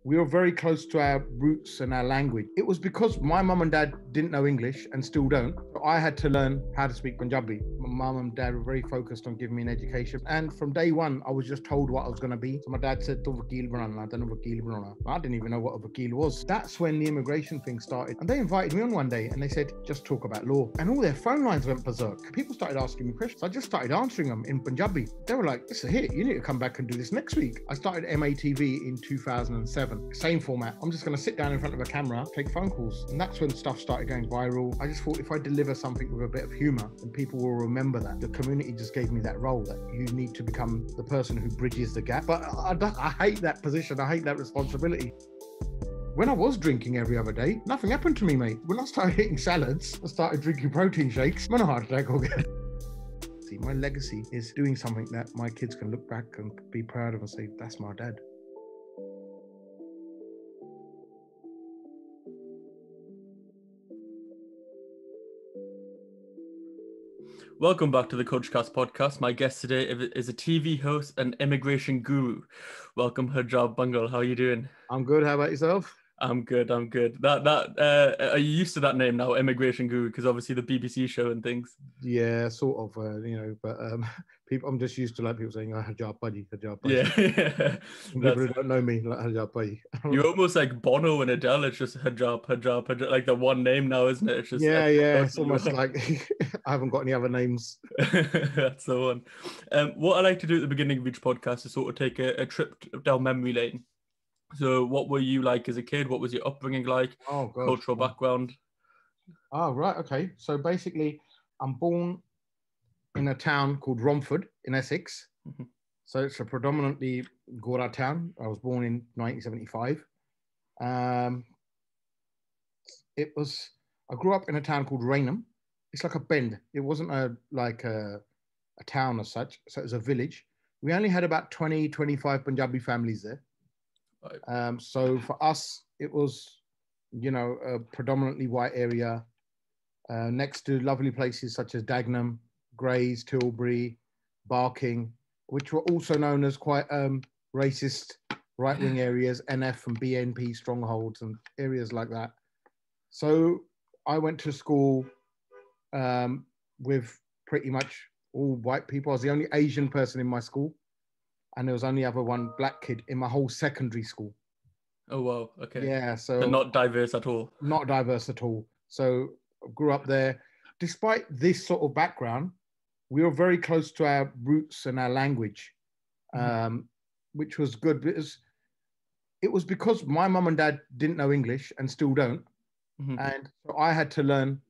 we were very close to our roots and our language. It was because my mum and dad didn't know English and still don't. So I had to learn how to speak Punjabi. My mum and dad were very focused on giving me an education. And from day one, I was just told what I was going to be. So my dad said, "Tu vakeel banana, tanu vakeel banana." I didn't even know what a vakeel was. That's when the immigration thing started. And they invited me on one day and they said, just talk about law. And all their phone lines went berserk. People started asking me questions. I just started answering them in Punjabi. They were like, "It's a hit. You need to come back and do this next week." I started MATV in 2007. Same format. I'm just going to sit down in front of a camera, take phone calls. And that's when stuff started going viral. I just thought if I deliver something with a bit of humor, then people will remember that. The community just gave me that role that you need to become the person who bridges the gap. But I hate that position. I hate that responsibility. When I was drinking every other day, nothing happened to me, mate. When I started eating salads, I started drinking protein shakes, I'm on a heart attack again. See, my legacy is doing something that my kids can look back and be proud of and say, that's my dad. Welcome back to the KultureKast podcast. My guest today is a TV host and immigration guru. Welcome, Harjap Bhangal. How are you doing? I'm good. How about yourself? I'm good. Are you used to that name now, immigration guru? Because obviously the BBC show and things. Yeah, sort of. But people, I'm just used to like people saying, Harjap Bhaji, Harjap Bhaji. Yeah. People who don't know me, like Harjap Bhaji. You're almost like Bono and Adele. It's just Harjap, like the one name now, isn't it? It's just yeah. It's almost like I haven't got any other names. That's the one. What I like to do at the beginning of each podcast is sort of take a trip down memory lane. So what were you like as a kid? What was your upbringing like? Oh, gosh. Cultural background? Oh, right. Okay. So basically, I'm born in a town called Romford in Essex. Mm-hmm. So it's a predominantly Gora town. I was born in 1975. I grew up in a town called Rainham. It's like a bend. It wasn't a town as such. So it was a village. We only had about 20, 25 Punjabi families there. Right. So for us, it was, a predominantly white area next to lovely places such as Dagenham, Grays, Tilbury, Barking, which were also known as quite racist right-wing areas, NF and BNP strongholds and areas like that. So I went to school with pretty much all white people. I was the only Asian person in my school. And there was only ever one black kid in my whole secondary school. Oh, wow. Okay. Yeah. So not diverse at all. Not diverse at all. So I grew up there. Despite this sort of background, we were very close to our roots and our language, which was good. Because it was because my mum and dad didn't know English and still don't. Mm-hmm. And so I had to learn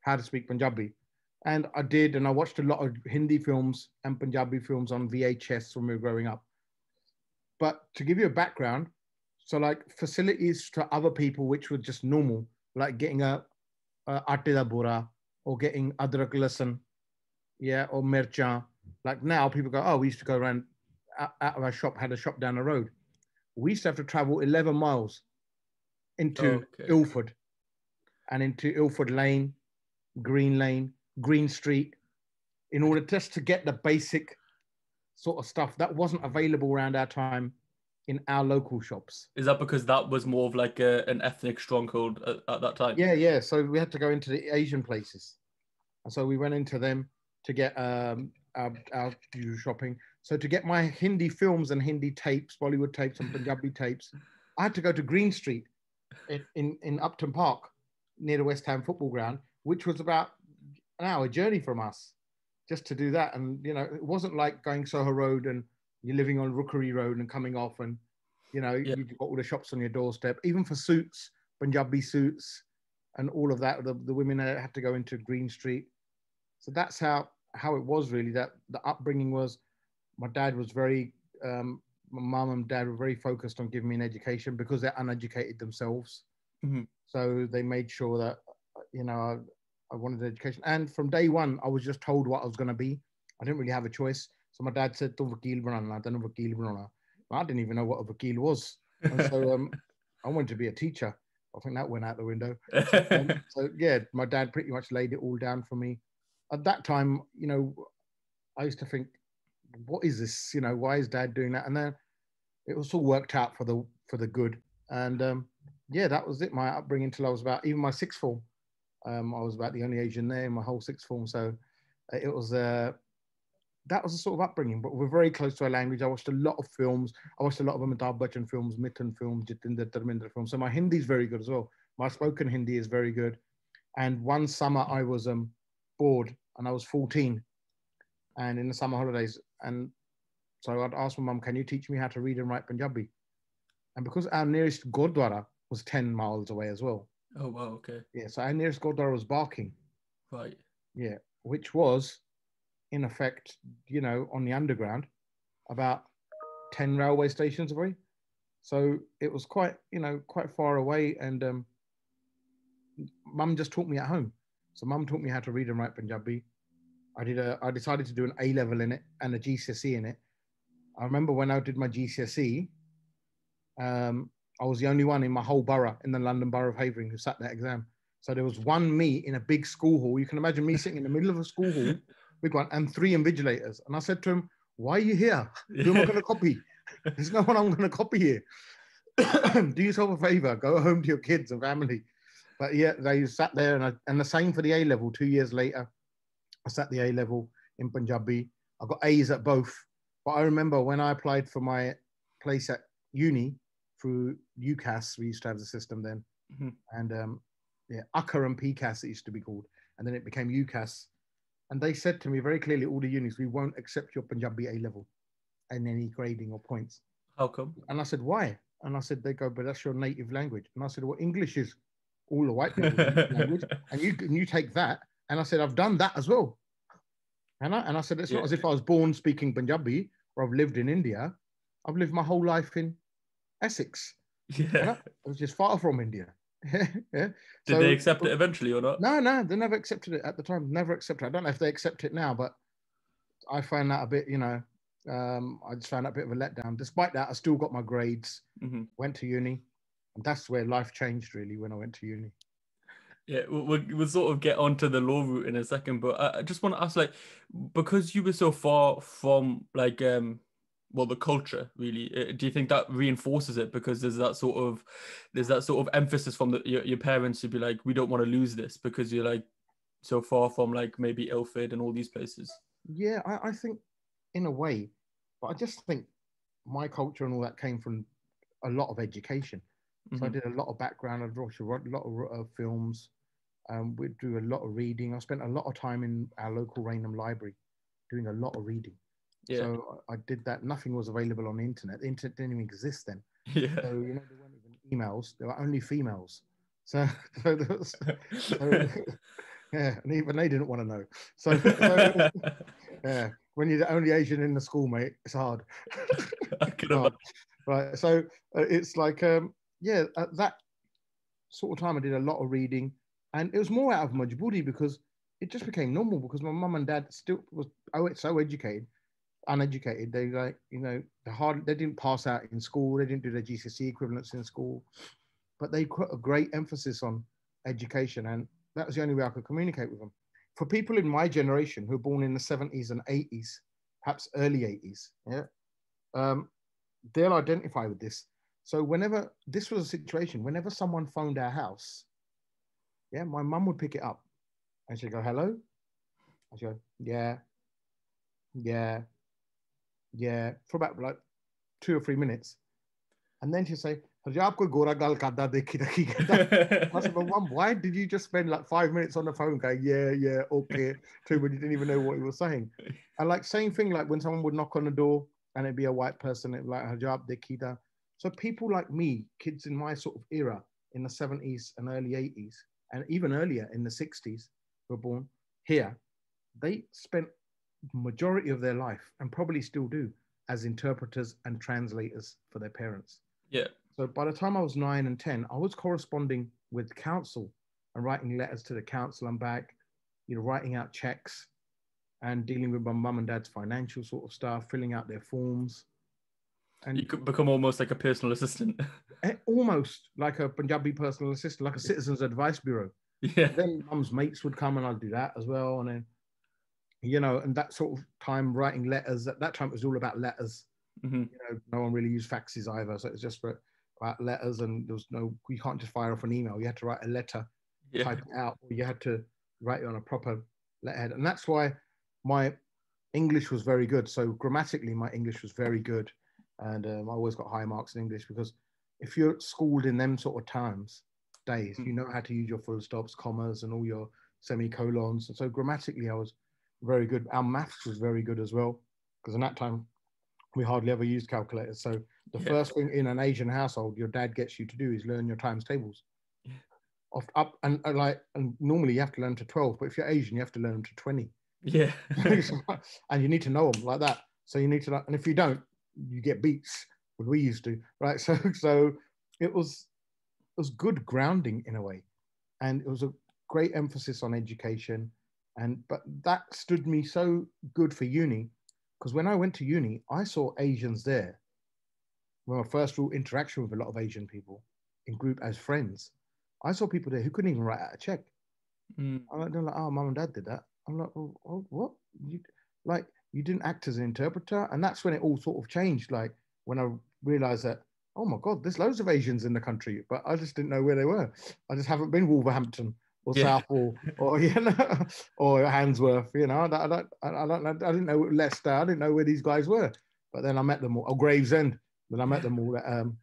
how to speak Punjabi. And I did, and I watched a lot of Hindi films and Punjabi films on VHS when we were growing up. But to give you a background, so like facilities to other people, which were just normal, like getting a atte da bora or getting adrak lasan, or mircha. Like now people go, oh, we used to go around out of our shop, had a shop down the road. We used to have to travel 11 miles into Ilford and into Ilford Lane, Green Lane, Green Street, in order just to get the basic sort of stuff that wasn't available around our time in our local shops. Is that because that was more of like an ethnic stronghold at that time? Yeah. So we had to go into the Asian places. And so we went into them to get our usual shopping. So to get my Hindi films and Hindi tapes, Bollywood tapes and Punjabi tapes, I had to go to Green Street in Upton Park near the West Ham football ground, which was about an hour journey from us just to do that. And, it wasn't like going Soho Road and you're living on Rookery Road and coming off and, you've got all the shops on your doorstep. Even for suits, Punjabi suits and all of that, the women had to go into Green Street. So that's how it was really, that the upbringing was. My dad was my mum and dad were very focused on giving me an education because they're uneducated themselves. Mm-hmm. So they made sure that, I wanted an education. And from day one, I was just told what I was going to be. I didn't really have a choice. So my dad said, "Tu vakeel banana, tanu vakeel banana." I didn't even know what a vakeel was. And so I wanted to be a teacher. I think that went out the window. So my dad pretty much laid it all down for me. At that time, I used to think, what is this? Why is dad doing that? And then it was all worked out for for the good. And yeah, that was it. My upbringing till I was about even my sixth form. I was about the only Asian there in my whole sixth form. So it was that was a sort of upbringing. But we're very close to our language. I watched a lot of films. I watched a lot of Amitabh Bachchan films, Mithun films, Jitinder Dharmendra films. So my Hindi is very good as well. My spoken Hindi is very good. And one summer I was bored, and I was 14, and in the summer holidays, and so I'd ask my mum, "Can you teach me how to read and write Punjabi?" And because our nearest Gurdwara was 10 miles away as well. Oh, wow, okay. Yeah, so our nearest Gurdwara was Barking. Right. Yeah, which was, in effect, you know, on the underground, about 10 railway stations away. So it was quite, you know, quite far away. And mum just taught me at home. So mum taught me how to read and write Punjabi. I decided to do an A level in it and a GCSE in it. I remember when I did my GCSE, I was the only one in my whole borough, in the London Borough of Havering, who sat that exam. So there was one me in a big school hall. You can imagine me sitting in the middle of a school hall, big one, and 3 invigilators. And I said to him, "Why are you here? Who am I going to copy? There's no one I'm going to copy here. Do yourself a favor, go home to your kids and family." But yeah, they sat there, and the same for the A level. 2 years later, I sat the A level in Punjabi. I got A's at both. But I remember when I applied for my place at uni through UCAS, we used to have the system then, and yeah, UCA and PCAS it used to be called, and then it became UCAS. And they said to me very clearly, all the unis, "We won't accept your Punjabi A level in any grading or points." How come? And I said, "Why?" And I said, "They go, but that's your native language." And I said, "Well, English is all the white people's language, and you take that." And I said, "I've done that as well." And I said, "It's not as if I was born speaking Punjabi or I've lived in India. I've lived my whole life in Essex, which is far from India." Yeah. Did they accept it eventually or not? No, they never accepted it at the time. Never accepted it. I don't know if they accept it now, but I found that a bit, you know, I just found that a bit of a letdown. Despite that, I still got my grades, went to uni, and that's where life changed really when I went to uni. Yeah, we'll sort of get onto the law route in a second, but I just want to ask, like, because you were so far from, like, well, the culture, really, do you think that reinforces it? Because there's that sort of emphasis from your parents to be like, we don't want to lose this because you're, like, so far from, like, maybe Ilford and all these places. Yeah, I think in a way, but I just think my culture and all that came from a lot of education. So I did a lot of background. I watched a lot of films. We do a lot of reading. I spent a lot of time in our local Rainham library doing a lot of reading. Yeah. So I did that. Nothing was available on the internet. The internet didn't even exist then. Yeah. So, you know, there weren't even emails. There were only females. So yeah, and even they didn't want to know. So yeah, when you're the only Asian in the school, mate, it's hard. I can imagine. Right. So it's like, yeah, at that sort of time, I did a lot of reading. And it was more out of majburi because it just became normal because my mum and dad still was so uneducated. They, like, you know, they didn't pass out in school. They didn't do their GCSE equivalents in school, but they put a great emphasis on education. And that was the only way I could communicate with them. For people in my generation who were born in the 70s and 80s, perhaps early 80s, yeah, they'll identify with this. So whenever this was a situation, whenever someone phoned our house, yeah, my mum would pick it up and she'd go, "Hello?" I should go, "Yeah, yeah, yeah," for about like 2 or 3 minutes. And then she'd say, "Harjap koi gora gal karda dekhi rakhi karda." I said, "Well, Mum, why did you just spend like 5 minutes on the phone going, yeah, okay, to when you didn't even know what he was saying?" And like same thing, like when someone would knock on the door and it'd be a white person, it'd be like, "Harjap dekhi da." So people like me, kids in my sort of era in the 70s and early 80s, and even earlier in the 60s, were born here, they spent majority of their life, and probably still do, as interpreters and translators for their parents. Yeah. So by the time I was 9 and 10, I was corresponding with council and writing letters to the council and back, you know, writing out checks and dealing with my mum and dad's financial sort of stuff, filling out their forms. And you could become almost like a personal assistant. Almost like a Punjabi personal assistant, like a citizens advice bureau. Yeah. Then mum's mates would come and I'd do that as well. And then, you know, and that sort of time writing letters, at that time it was all about letters. You know, no one really used faxes either. So it's just for, about letters, and there was no, you can't just fire off an email. You had to write a letter, Yeah. type it out, or you had to write it on a proper letterhead. And that's why my English was very good. So grammatically, my English was very good. And I always got high marks in English, because if you're schooled in them sort of days, you know how to use your full stops, commas, and all your semicolons. And so grammatically, I was very good. Our maths was very good as well, because in that time, we hardly ever used calculators. So the first thing in an Asian household your dad gets you to do is learn your times tables. Up and normally you have to learn to 12, but if you're Asian, you have to learn to 20. Yeah. And you need to know them like that. So you need to know, and if you don't, you get beats, what we used to, right? So it was good grounding in a way. And it was a great emphasis on education. But that stood me so good for uni, because when I went to uni, I saw Asians there. When my first real interaction with a lot of Asian people in group as friends, I saw people there who couldn't even write out a check. They're like, oh, mum and dad did that. I'm like, oh, what? You didn't act as an interpreter? And that's when it all sort of changed. Like when I realized that, oh my God, there's loads of Asians in the country, but I just didn't know where they were. I just haven't been Wolverhampton or Southall or or Handsworth. I didn't know Leicester. I didn't know where these guys were. But then I met them all. Or Gravesend. Then I met them all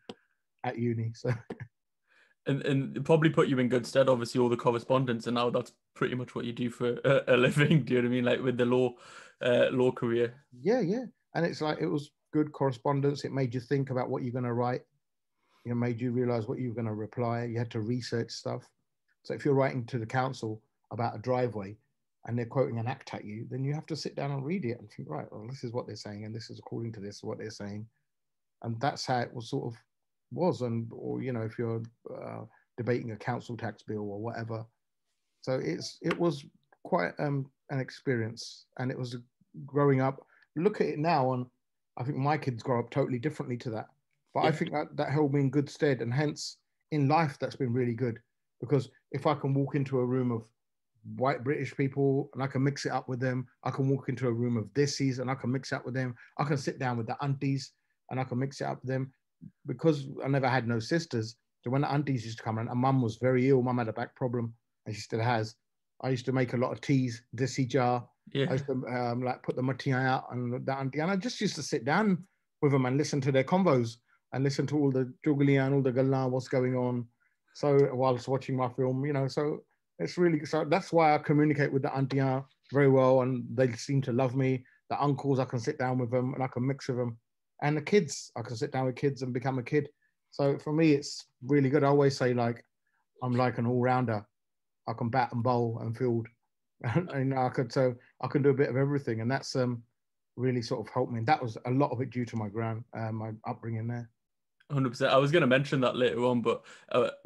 at uni. So. And it probably put you in good stead, obviously, all the correspondence, and now that's pretty much what you do for a living. Do you know what I mean? Like with the law career. Yeah. And it's like, it was good correspondence. It made you think about what you're going to write. Made you realize what you were going to reply. You had to research stuff. So if you're writing to the council about a driveway and they're quoting an act at you, then you have to sit down and read it and think, right, well, this is what they're saying, and this is according to this, what they're saying. And that's how it was sort of was. Or if you're debating a council tax bill or whatever. So it was quite an experience, and it was growing up. Look at it now, and I think my kids grow up totally differently to that. But I think that held me in good stead, and hence in life that's been really good, because if I can walk into a room of white British people and I can mix it up with them, I can walk into a room of Dissies and I can mix it up with them. I can sit down with the aunties and I can mix it up with them, because I never had no sisters. So when the aunties used to come around, and mum was very ill, mum had a back problem, and she still has. I used to make a lot of teas, Dissi jar. Yeah. I used to put the matia out and the auntie, and I just used to sit down with them and listen to their convos and listen to all the juggly and all the gala, what's going on. So whilst watching my film, so it's really, so that's why I communicate with the auntie very well, and they seem to love me. The uncles, I can sit down with them and I can mix with them. And the kids, I can sit down with kids and become a kid. So for me, it's really good. I always say, like, I'm like an all-rounder. I can bat and bowl and field. And I can do a bit of everything. And that's really sort of helped me. And that was a lot of it due to my upbringing there. 100%. I was going to mention that later on, but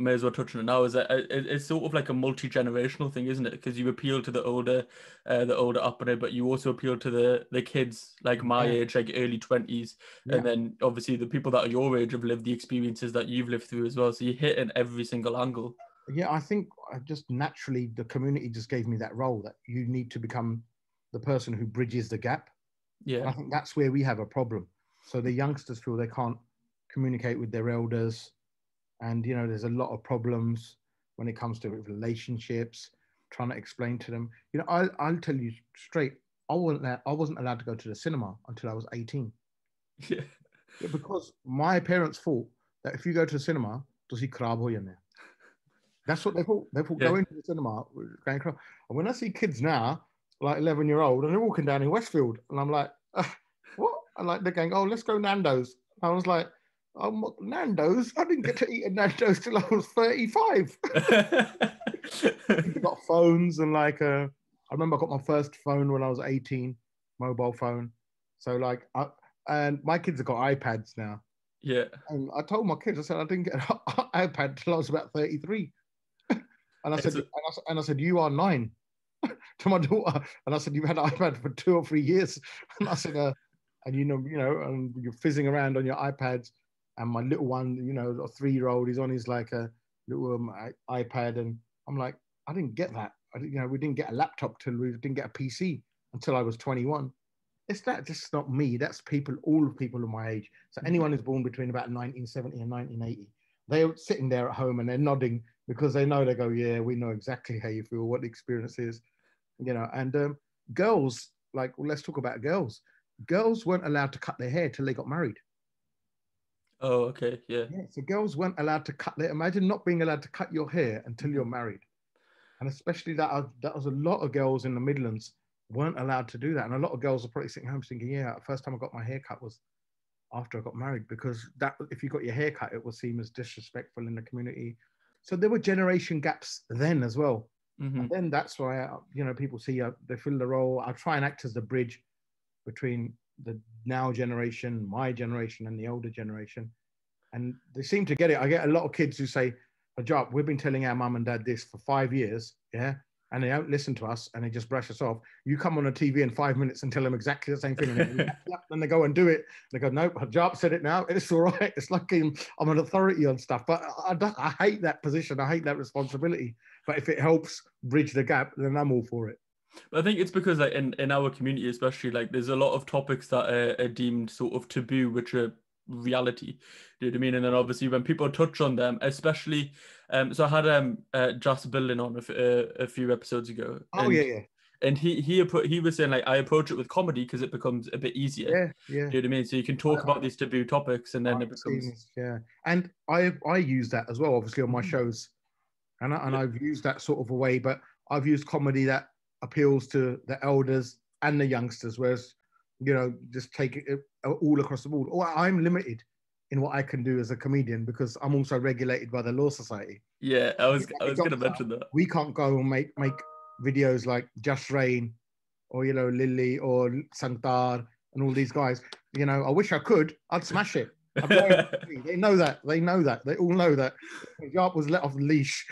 may as well touch on it now. Is that it's sort of like a multi-generational thing, isn't it? Because you appeal to the older upbringing, but you also appeal to the kids like my age, like early 20s, and then obviously the people that are your age have lived the experiences that you've lived through as well. So you hit in every single angle. Yeah, I think just naturally the community just gave me that role, that you need to become the person who bridges the gap. Yeah, and I think that's where we have a problem. So the youngsters feel they can't communicate with their elders, and there's a lot of problems when it comes to relationships, trying to explain to them. I'll tell you straight, I wasn't allowed to go to the cinema until I was 18. Yeah. Because my parents thought that if you go to the cinema, ਤੁਸੀਂ ਖਰਾਬ ਹੋ ਜਾਂਦੇ. That's what they thought. They thought going to the cinema was going crap. And when I see kids now, like 11-year-old, and they're walking down in Westfield, and I'm like, what? And like they're going, oh, let's go Nando's. I was like, oh, Nando's? I didn't get to eat a Nando's till I was 35. People got phones, and like, I remember I got my first phone when I was 18, mobile phone. So like, and my kids have got iPads now. Yeah. And I told my kids, I said, I didn't get an iPad till I was about 33. And I said, you are 9 to my daughter. And I said, you've had an iPad for 2 or 3 years. And I said, and and you're fizzing around on your iPads. And my little one, a 3-year-old, he's on his like a little iPad. And I'm like, I didn't get that. We didn't get a laptop till we didn't get a PC until I was 21. It's not me. That's all of people of my age. So anyone who's born between about 1970 and 1980, they're sitting there at home and they're nodding because they know, they go, yeah, we know exactly how you feel, what the experience is, you know. And girls, like, well, let's talk about girls. Girls weren't allowed to cut their hair till they got married. Oh, okay, yeah. Yeah, so girls weren't allowed to cut their. Imagine not being allowed to cut your hair until you're Mhm. married, and especially that was a lot of girls in the Midlands weren't allowed to do that, and a lot of girls are probably sitting home thinking, yeah, the first time I got my hair cut was after I got married, because that if you got your hair cut, it was seen as disrespectful in the community. So there were generation gaps then as well. And Mhm. then that's why, you know, people see they fill the role. I try and act as the bridge between the now generation, my generation, and the older generation. And they seem to get it. I get a lot of kids who say, Harjap, we've been telling our mum and dad this for 5 years, yeah, and they don't listen to us and they just brush us off. You come on a TV in 5 minutes and tell them exactly the same thing, and they go, yep, then they go and do it. They go, nope, Harjap said it now. It's all right. It's like I'm an authority on stuff, but I hate that position. I hate that responsibility. But if it helps bridge the gap, then I'm all for it. But I think it's because like in our community, especially, like there's a lot of topics that are deemed sort of taboo, which are reality. Do you know what I mean? And then obviously when people touch on them, especially, so I had Jas Billin on a few episodes ago, Oh yeah, yeah, and he was saying like I approach it with comedy because it becomes a bit easier. yeah, yeah. Do you know what I mean? So you can I, talk about these taboo topics, and then I've it seen becomes this, yeah, and I use that as well, obviously on my Mhm. shows, and Yeah. I've used that sort of a way, but I've used comedy that appeals to the elders and the youngsters, whereas, you know, just take it all across the board. Or I'm limited in what I can do as a comedian because I'm also regulated by the Law Society. Yeah, So I like a was gonna doctor, mention that. we can't go and make videos like Just Rain or, you know, Lily or Santar and all these guys. You know, I wish I could. I'd smash it. I'd go over the tree. They know that. They know that. They all know that. If Yarp was let off the leash,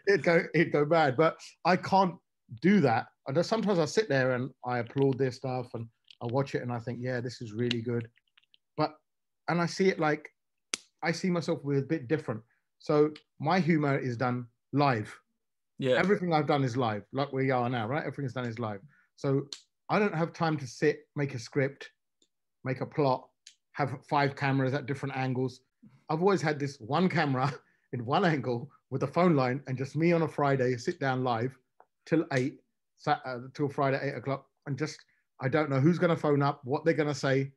it'd go bad. But I can't do that. And sometimes I sit there and I applaud their stuff and I watch it and I think, yeah, this is really good. But and I see it like I see myself with a bit different. So my humor is done live. Yeah. Everything I've done is live, like we are now, right? Everything's done is live. So I don't have time to sit, make a script, make a plot, have 5 cameras at different angles. I've always had this one camera in one angle with a phone line, and just me on a Friday, sit down live till 8, till Friday, 8 o'clock. And just, I don't know who's going to phone up, what they're going to say,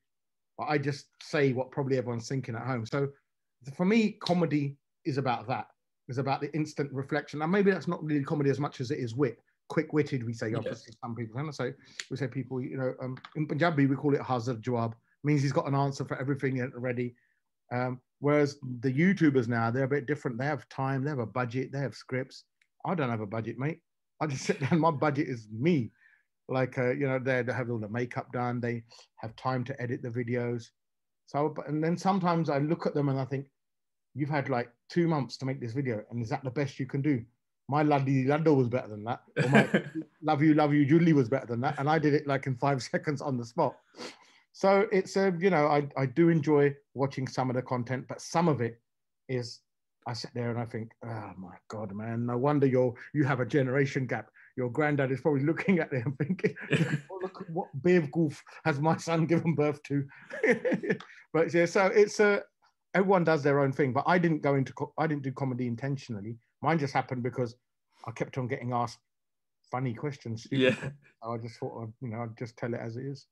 but I just say what probably everyone's thinking at home. So for me, comedy is about that. It's about the instant reflection. And maybe that's not really comedy as much as it is wit. Quick-witted, we say, obviously, some people. And so we say people, you know, in Punjabi, we call it hazard jawab. Means he's got an answer for everything ready. Whereas the YouTubers now, they're a bit different. They have time, they have a budget, they have scripts. I don't have a budget, mate. I just sit down. My budget is me. Like, you know, they have all the makeup done. They have time to edit the videos. So, and then sometimes I look at them and I think, you've had like 2 months to make this video, and is that the best you can do? My Laddi Lando was better than that, or my Love You, Julie was better than that, and I did it like in 5 seconds on the spot. So it's you know, I do enjoy watching some of the content, but some of it is I sit there and I think, oh my God, man, no wonder you have a generation gap. Your granddad is probably looking at it and thinking, look what Bev Goof has my son given birth to. But yeah, so it's everyone does their own thing, but I didn't do comedy intentionally. Mine just happened because I kept on getting asked funny questions, stupid Yeah. questions. So I just thought, you know, I'd just tell it as it is.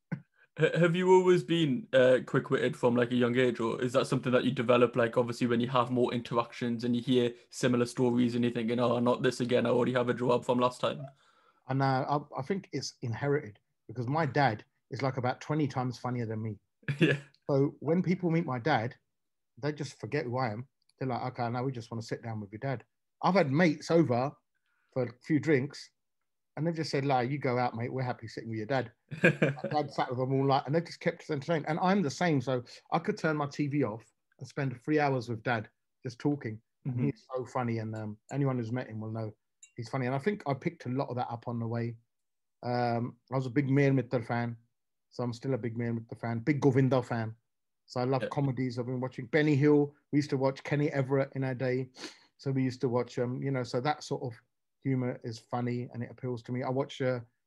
Have you always been quick-witted from like a young age, or is that something that you develop like obviously when you have more interactions and you hear similar stories and you're thinking, oh, not this again, I already have a job from last time? And I think it's inherited because my dad is like about 20 times funnier than me. Yeah. So when people meet my dad, they just forget who I am. They're like, okay, now we just want to sit down with your dad. I've had mates over for a few drinks and they've just said, like, you go out, mate. We're happy sitting with your dad. My dad sat with them all night and they just kept us entertained. And I'm the same. So I could turn my TV off and spend 3 hours with dad just talking. And he's so funny. And anyone who's met him will know he's funny. And I think I picked a lot of that up on the way. I was a big Mir Mittal fan. So I'm still a big Mir Mittal fan. Big Govinda fan. So I love comedies. I've been watching Benny Hill. We used to watch Kenny Everett in our day. So we used to watch, you know, so that sort of humor is funny and it appeals to me. I watch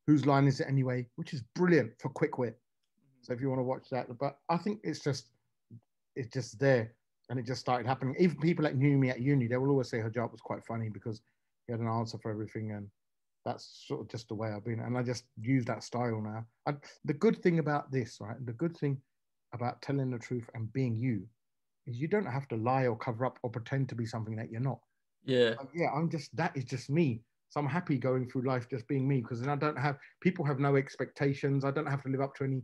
Whose Line Is It Anyway, which is brilliant for quick wit. So if you want to watch that, but I think it's just there. And it just started happening. Even people that knew me at uni, they will always say Harjap was quite funny because he had an answer for everything. And that's sort of just the way I've been. And I just use that style now. The good thing about this, right? The good thing about telling the truth and being you is you don't have to lie or cover up or pretend to be something that you're not. Yeah. Yeah, that is just me. So I'm happy going through life just being me, because then people have no expectations. I don't have to live up to any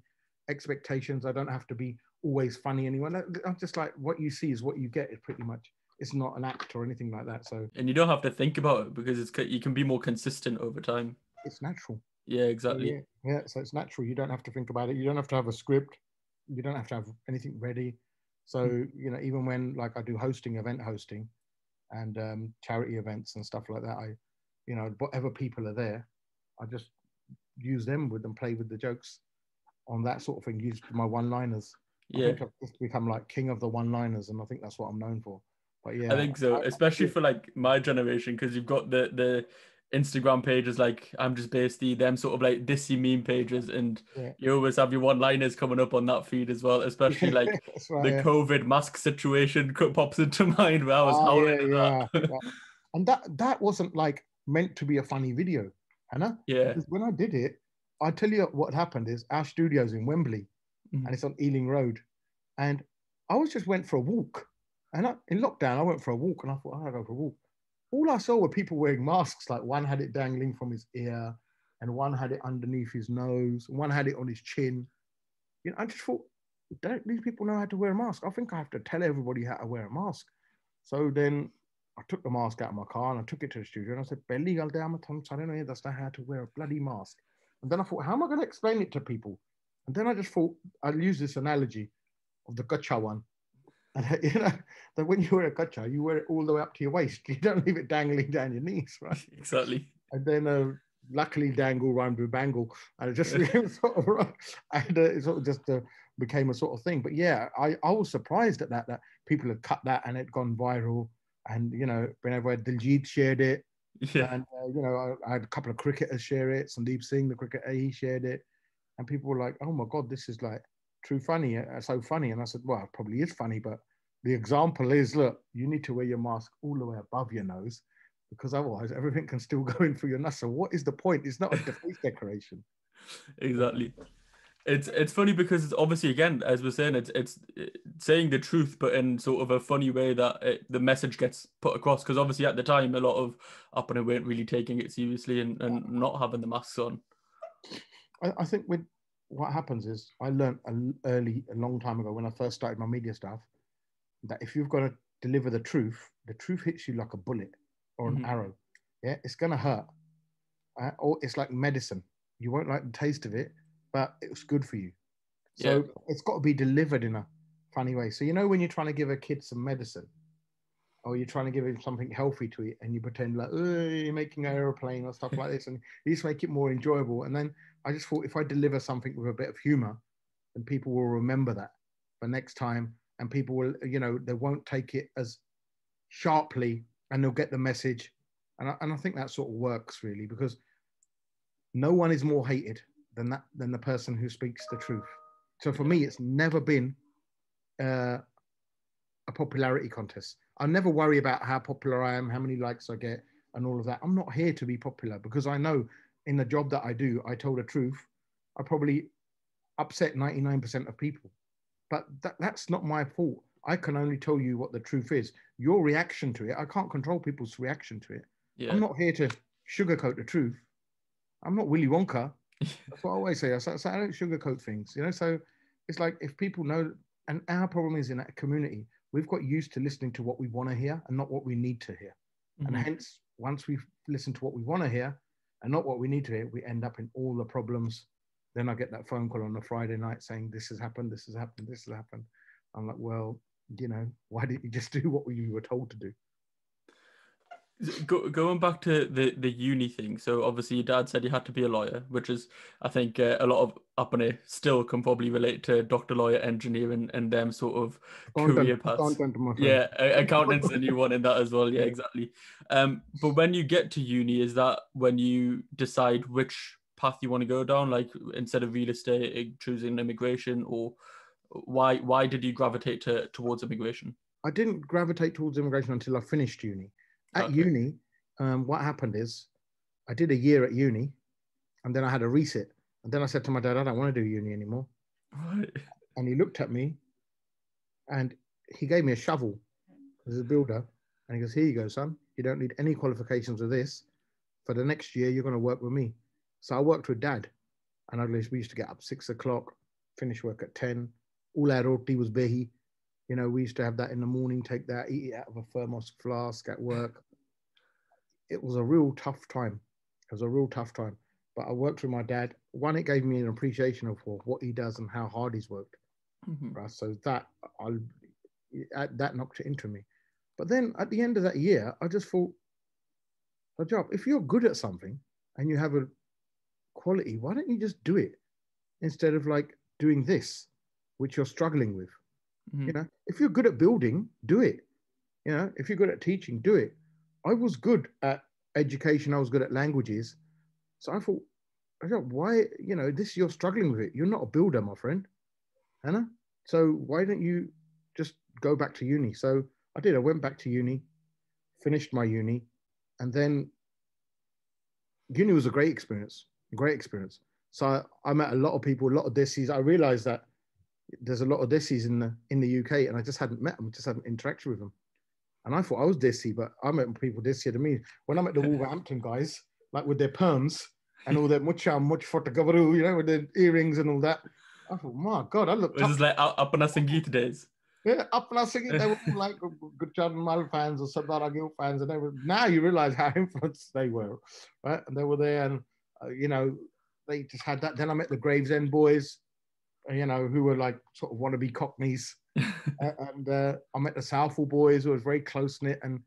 expectations. I don't have to be always funny anymore. I'm just like, what you see is what you get. It's pretty much, it's not an act or anything like that. So, and you don't have to think about it because you can be more consistent over time. It's natural. Yeah, exactly. Yeah. So it's natural. You don't have to think about it. You don't have to have a script. You don't have to have anything ready. So, even when like I do event hosting and charity events and stuff like that, whatever people are there, I just use them with and play with the jokes on that sort of thing. Use my one-liners. I think I've just become like king of the one-liners, and I think that's what I'm known for. But yeah, I think so, especially for like my generation, because you've got the Instagram pages like I'm just basically them sort of like dissy meme pages, and you always have your one-liners coming up on that feed as well, especially like the COVID mask situation pops into mind where I was howling at that. And that wasn't like meant to be a funny video, Hannah. Yeah. Because when I did it, I tell you what happened is our studio's in Wembley, and it's on Ealing Road, and I just went for a walk, and in lockdown I went for a walk, and I thought I'll go for a walk. All I saw were people wearing masks. Like one had it dangling from his ear, and one had it underneath his nose, and one had it on his chin. I just thought, don't these people know how to wear a mask? I think I have to tell everybody how to wear a mask. So then I took the mask out of my car and I took it to the studio and I said, Belly, I don't know that's not how to wear a bloody mask. And then I thought, how am I going to explain it to people? And then I just thought, I'll use this analogy of the gacha one. And that when you wear a gacha, you wear it all the way up to your waist. You don't leave it dangling down your knees, right? Exactly. And then luckily dangle rhymed with bangle. And it just became sort of, and it sort of just became a sort of thing. But yeah, I was surprised at that people had cut that and it gone viral. And, whenever Diljit shared it, and, I had a couple of cricketers share it. Sandeep Singh, the cricketer, he shared it. And people were like, oh my God, this is like true funny, so funny. And I said, well, it probably is funny, but the example is, look, you need to wear your mask all the way above your nose, because otherwise everything can still go in through your nose. So what is the point? It's not a face decoration. Exactly. It's funny because it's obviously, again, as we're saying, it's saying the truth, but in sort of a funny way that the message gets put across. Because obviously at the time, a lot of up and weren't really taking it seriously and not having the masks on. I think what happens is I learned a long time ago when I first started my media stuff, that if you've got to deliver the truth hits you like a bullet or an arrow. Yeah, it's going to hurt. Or it's like medicine. You won't like the taste of it, but it's good for you. So it's got to be delivered in a funny way. So, when you're trying to give a kid some medicine, or you're trying to give him something healthy to eat, and you pretend like, you're making an aeroplane or stuff like this, and you just make it more enjoyable. And then I just thought, if I deliver something with a bit of humor, then people will remember that for next time. And people will, they won't take it as sharply, and they'll get the message. And I think that sort of works really, because no one is more hated than the person who speaks the truth. So for me, it's never been a popularity contest. I never worry about how popular I am, how many likes I get, and all of that. I'm not here to be popular, because I know in the job that I do, I tell the truth. I probably upset 99% of people. But that's not my fault. I can only tell you what the truth is. Your reaction to it, I can't control people's reaction to it. Yeah. I'm not here to sugarcoat the truth. I'm not Willy Wonka. That's what I always say. So I don't sugarcoat things, So it's like, if people know, and our problem is in that community, we've got used to listening to what we want to hear and not what we need to hear. And hence, once we've listened to what we want to hear and not what we need to hear, we end up in all the problems. Then I get that phone call on a Friday night saying, this has happened, this has happened, this has happened. I'm like, well, why didn't you just do what you were told to do? Going back to the uni thing, so obviously your dad said you had to be a lawyer, which is, I think, a lot of up and here still can probably relate to doctor, lawyer, engineering, and them sort of career paths. Yeah, accountant's a new one in that as well. Yeah, exactly. But when you get to uni, is that when you decide which path you want to go down? Like, instead of real estate, choosing immigration, or why did you gravitate towards immigration? I didn't gravitate towards immigration until I finished uni. At Okay. uni, what happened is I did a year at uni, and then I had a resit. And then I said to my dad, I don't want to do uni anymore. Right. And he looked at me and he gave me a shovel as a builder. And he goes, here you go, son. You don't need any qualifications with this. For the next year, you're going to work with me. So I worked with dad. And we used to get up 6 o'clock, finish work at 10. All our roti was behi. You know, we used to have that in the morning, take that, eat it out of a thermos flask at work. It was a real tough time. It was a real tough time. But I worked with my dad. One, it gave me an appreciation of what he does and how hard he's worked. Right? So that knocked it into me. But then at the end of that year, I just thought, Harjap, if you're good at something and you have a quality, why don't you just do it instead of like doing this, which you're struggling with? You know, if you're good at building, do it. You know, if you're good at teaching, do it. I was good at education. I was good at languages. So I thought, why, you know, this, you're struggling with it. You're not a builder, my friend. Anna. So why don't you just go back to uni? So I did. I went back to uni, finished my uni, and then uni was a great experience. Great experience. So I met a lot of people, a lot of Desis. I realized that there's a lot of Desis in the UK, and I just hadn't met them, just hadn't interacted with them. And I thought I was Desi, but I met people Desi to me. When I met the Wolverhampton guys, like with their perms and all their much photogavaru, you know, with their earrings and all that, I thought, my God, I looked up. It was like Apna Sangeet days. Yeah, Apna Sangeet, they were all like Gurchan Mal fans or Sardar Agil fans, and they were. Now you realize how influenced they were, right? And they were there, and you know, they just had that. Then I met the Gravesend boys, you know, who were like sort of wannabe Cockneys. And I met the Southall boys, who was very close knit, and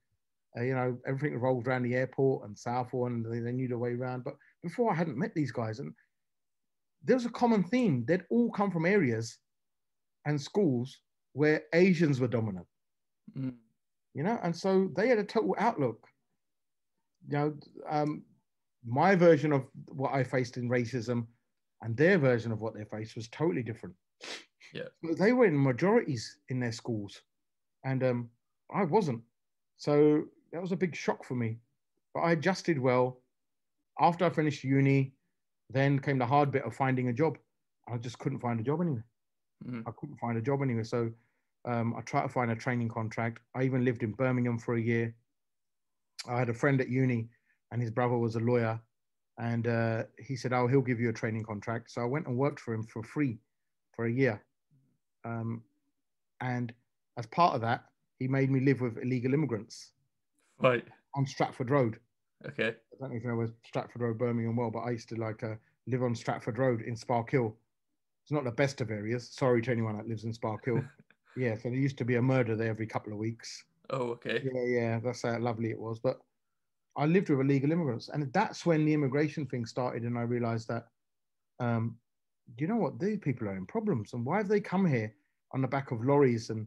you know, everything revolved around the airport and Southall, and they knew the way around. But before, I hadn't met these guys, and there was a common theme. They'd all come from areas and schools where Asians were dominant, you know, and so they had a total outlook. You know, my version of what I faced in racism and their version of what they faced was totally different. Yeah, they were in majorities in their schools, and I wasn't. So that was a big shock for me. But I adjusted well. After I finished uni, then came the hard bit of finding a job. I just couldn't find a job anywhere. I couldn't find a job anywhere. So I tried to find a training contract. I even lived in Birmingham for a year. I had a friend at uni, and his brother was a lawyer, and he said, "Oh, he'll give you a training contract." So I went and worked for him for free for a year. And as part of that, he made me live with illegal immigrants, right, on Stratford Road. Okay. I don't know if you know where Stratford Road, Birmingham, well, but I used to like live on Stratford Road in Spark Hill. It's not the best of areas. Sorry to anyone that lives in Spark Hill. Yeah, so there used to be a murder there every couple of weeks. Oh, okay. Yeah, that's how lovely it was. But I lived with illegal immigrants, and that's when the immigration thing started, and I realized that, you know what, these people are in problems, and why have they come here on the back of lorries and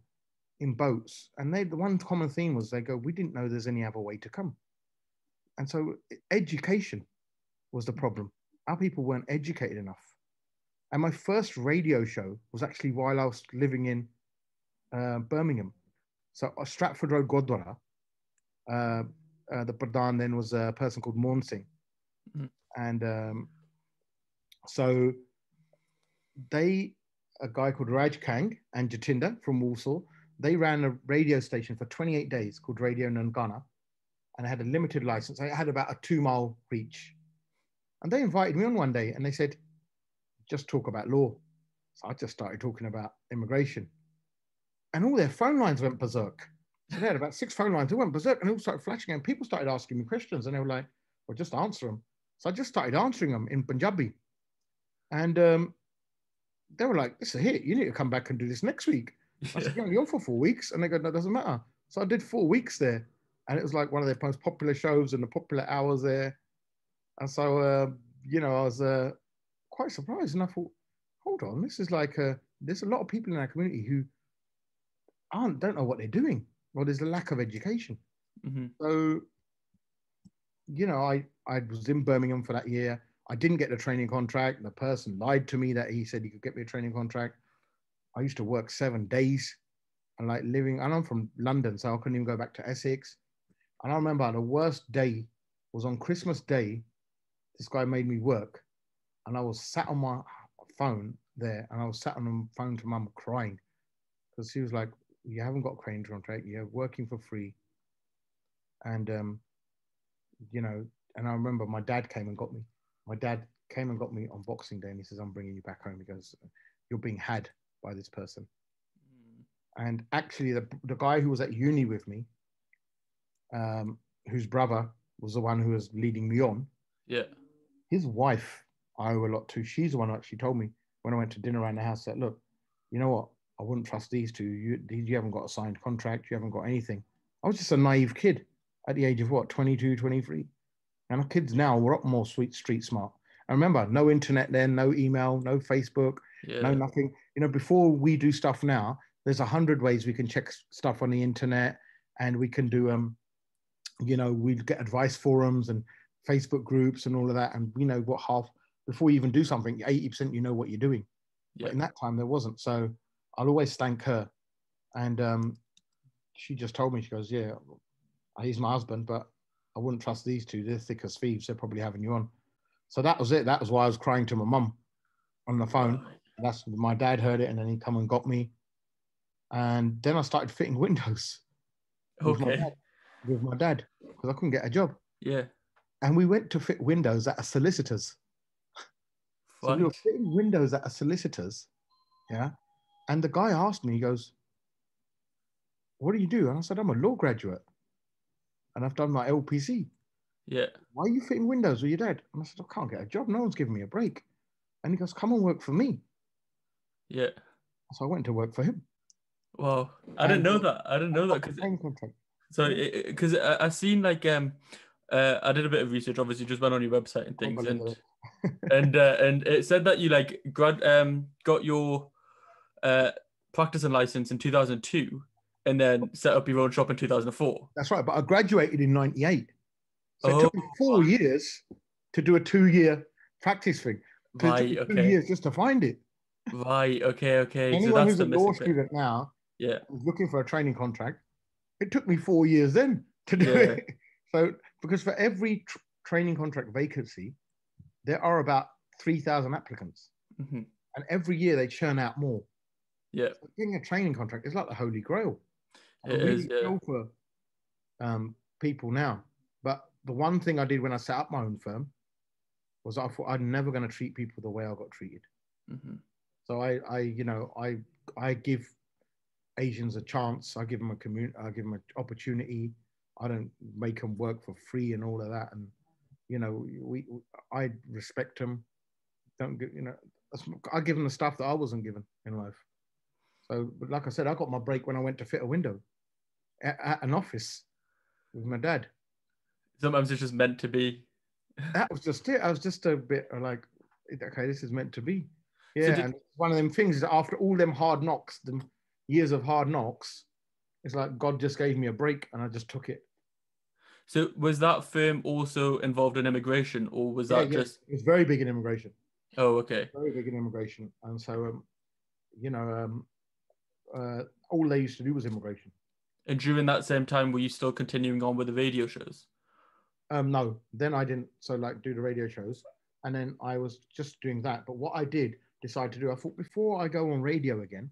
in boats? And the one common theme was they go, we didn't know there's any other way to come. And so education was the problem. Our people weren't educated enough. And my first radio show was actually while I was living in Birmingham. So Stratford Road Gurdwara, the Pradhan then was a person called Mohan Singh. And so a guy called Raj Kang and Jatinder from Walsall, they ran a radio station for 28 days called Radio Nankana, and it had a limited license. I had about a 2-mile reach. And they invited me on one day, and they said, just talk about law. So I just started talking about immigration. And all their phone lines went berserk. So they had about 6 phone lines. They went berserk, and they all started flashing, and people started asking me questions, and they were like, well, just answer them. So I just started answering them in Punjabi. And they were like, this is a hit. You need to come back and do this next week. I said, you're only on for 4 weeks. And they go, no, it doesn't matter. So I did 4 weeks there. And it was like one of their most popular shows and the popular hours there. And so, you know, I was quite surprised. And I thought, hold on, this is like, there's a lot of people in our community who don't know what they're doing. Well, there's a lack of education. So, you know, I was in Birmingham for that year. I didn't get the training contract. The person lied to me that he said he could get me a training contract. I used to work 7 days. and like living, and I'm from London, so I couldn't even go back to Essex. And I remember the worst day was on Christmas Day. This guy made me work, and I was sat on my phone there, and I was sat on the phone to mum crying because she was like, "You haven't got a crane contract. You're working for free." And you know, and I remember my dad came and got me. My dad came and got me on Boxing Day, and he says, "I'm bringing you back home." He goes, "You're being had by this person." And actually, the guy who was at uni with me, whose brother was the one who was leading me on, Yeah. his wife, I owe a lot to. She's the one who actually told me when I went to dinner around the house that, look, you know what? I wouldn't trust these two. You haven't got a signed contract. You haven't got anything. I was just a naive kid at the age of what, 22, 23. And our kids now were up more street smart. I remember no internet then, no email, no Facebook, no nothing. You know, before we do stuff now, there's 100 ways we can check stuff on the internet, and we can do, you know, we get advice forums and Facebook groups and all of that. And we know what before you even do something, 80% you know what you're doing. Yeah. But in that time there wasn't. So I'll always thank her. And she just told me, she goes, yeah, he's my husband, but I wouldn't trust these two. They're thick as thieves. They're probably having you on. So that was it. That was why I was crying to my mum on the phone. That's my dad heard it, and then he come and got me. And then I started fitting windows with my dad because I couldn't get a job. Yeah. And we went to fit windows at a solicitor's. So we were fitting windows at a solicitor's. Yeah. And the guy asked me, he goes, "What do you do?" And I said, "I'm a law graduate and I've done my LPC. Yeah. Why are you fitting windows with your dad?" And I said, "I can't get a job. No one's giving me a break." And he goes, "Come and work for me." Yeah. So I went to work for him. Wow. I didn't know that. I didn't know that because I've seen like I did a bit of research. Obviously, just went on your website and things, and it said that you like got your practicing license in 2002, and then set up your own shop in 2004. That's right. But I graduated in 98, so it took me 4 years to do a 2-year practice thing. Right. It took me 2 years just to find it. Right. Okay. Anyone who's a law student now, who's looking for a training contract, it took me 4 years then to do it. So, because for every training contract vacancy, there are about 3,000 applicants. Mm-hmm. And every year they churn out more. Yeah. So getting a training contract is like the Holy Grail. It is, yeah. For people now. But the one thing I did when I set up my own firm was I thought I'm never going to treat people the way I got treated. Mm-hmm. So I give Asians a chance. I give them I give them an opportunity. I don't make them work for free and all of that. And I respect them. I give them the stuff that I wasn't given in life. So, but like I said, I got my break when I went to fit a window at an office with my dad. Sometimes it's just meant to be. That was just it. I was just a bit like, okay, this is meant to be. Yeah, and one of them things is that after all them hard knocks, the years of hard knocks, it's like God just gave me a break and I just took it. So was that firm also involved in immigration, or was that just... It was very big in immigration. Oh, okay. Very big in immigration. And so, all they used to do was immigration. And during that same time, were you still continuing on with the radio shows? No, then I didn't do the radio shows. And then I was just doing that. But what I did decide to do, I thought before I go on radio again,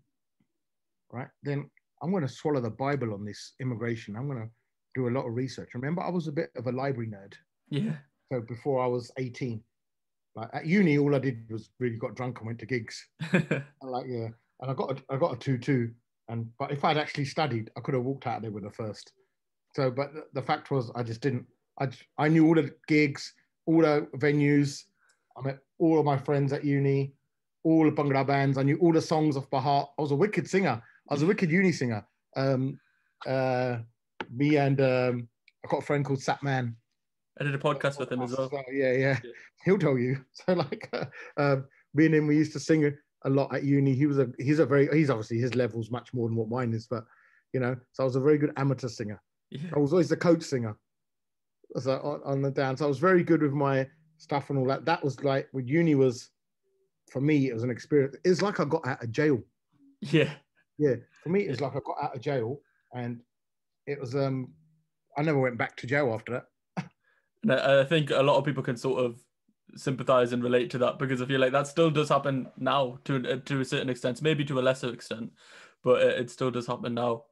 right, then I'm going to swallow the Bible on this immigration. I'm going to do a lot of research. Remember, I was a bit of a library nerd. Yeah. So before I was 18, like at uni, all I did was really got drunk and went to gigs. And I got a 2-2. But if I'd actually studied, I could have walked out there with a first. So, but the fact was, I just didn't. I knew all the gigs, all the venues. I met all of my friends at uni, all the Bhangra bands. I knew all the songs off by heart. I was a wicked singer. I was a wicked uni singer. Me and I got a friend called Satman. I did a podcast with him as well. So, yeah. He'll tell you. So me and him, we used to sing a lot at uni. He's obviously his level's much more than what mine is, but so I was a very good amateur singer. Yeah. I was always the coach singer. So on the dance, I was very good with my stuff and all that. That was like with uni was, for me, it was an experience. It's like I got out of jail. Yeah. Yeah. For me, it's like I got out of jail, and it was I never went back to jail after that. And I think a lot of people can sort of sympathize and relate to that, because I feel like that still does happen now to a certain extent, maybe to a lesser extent, but it still does happen now.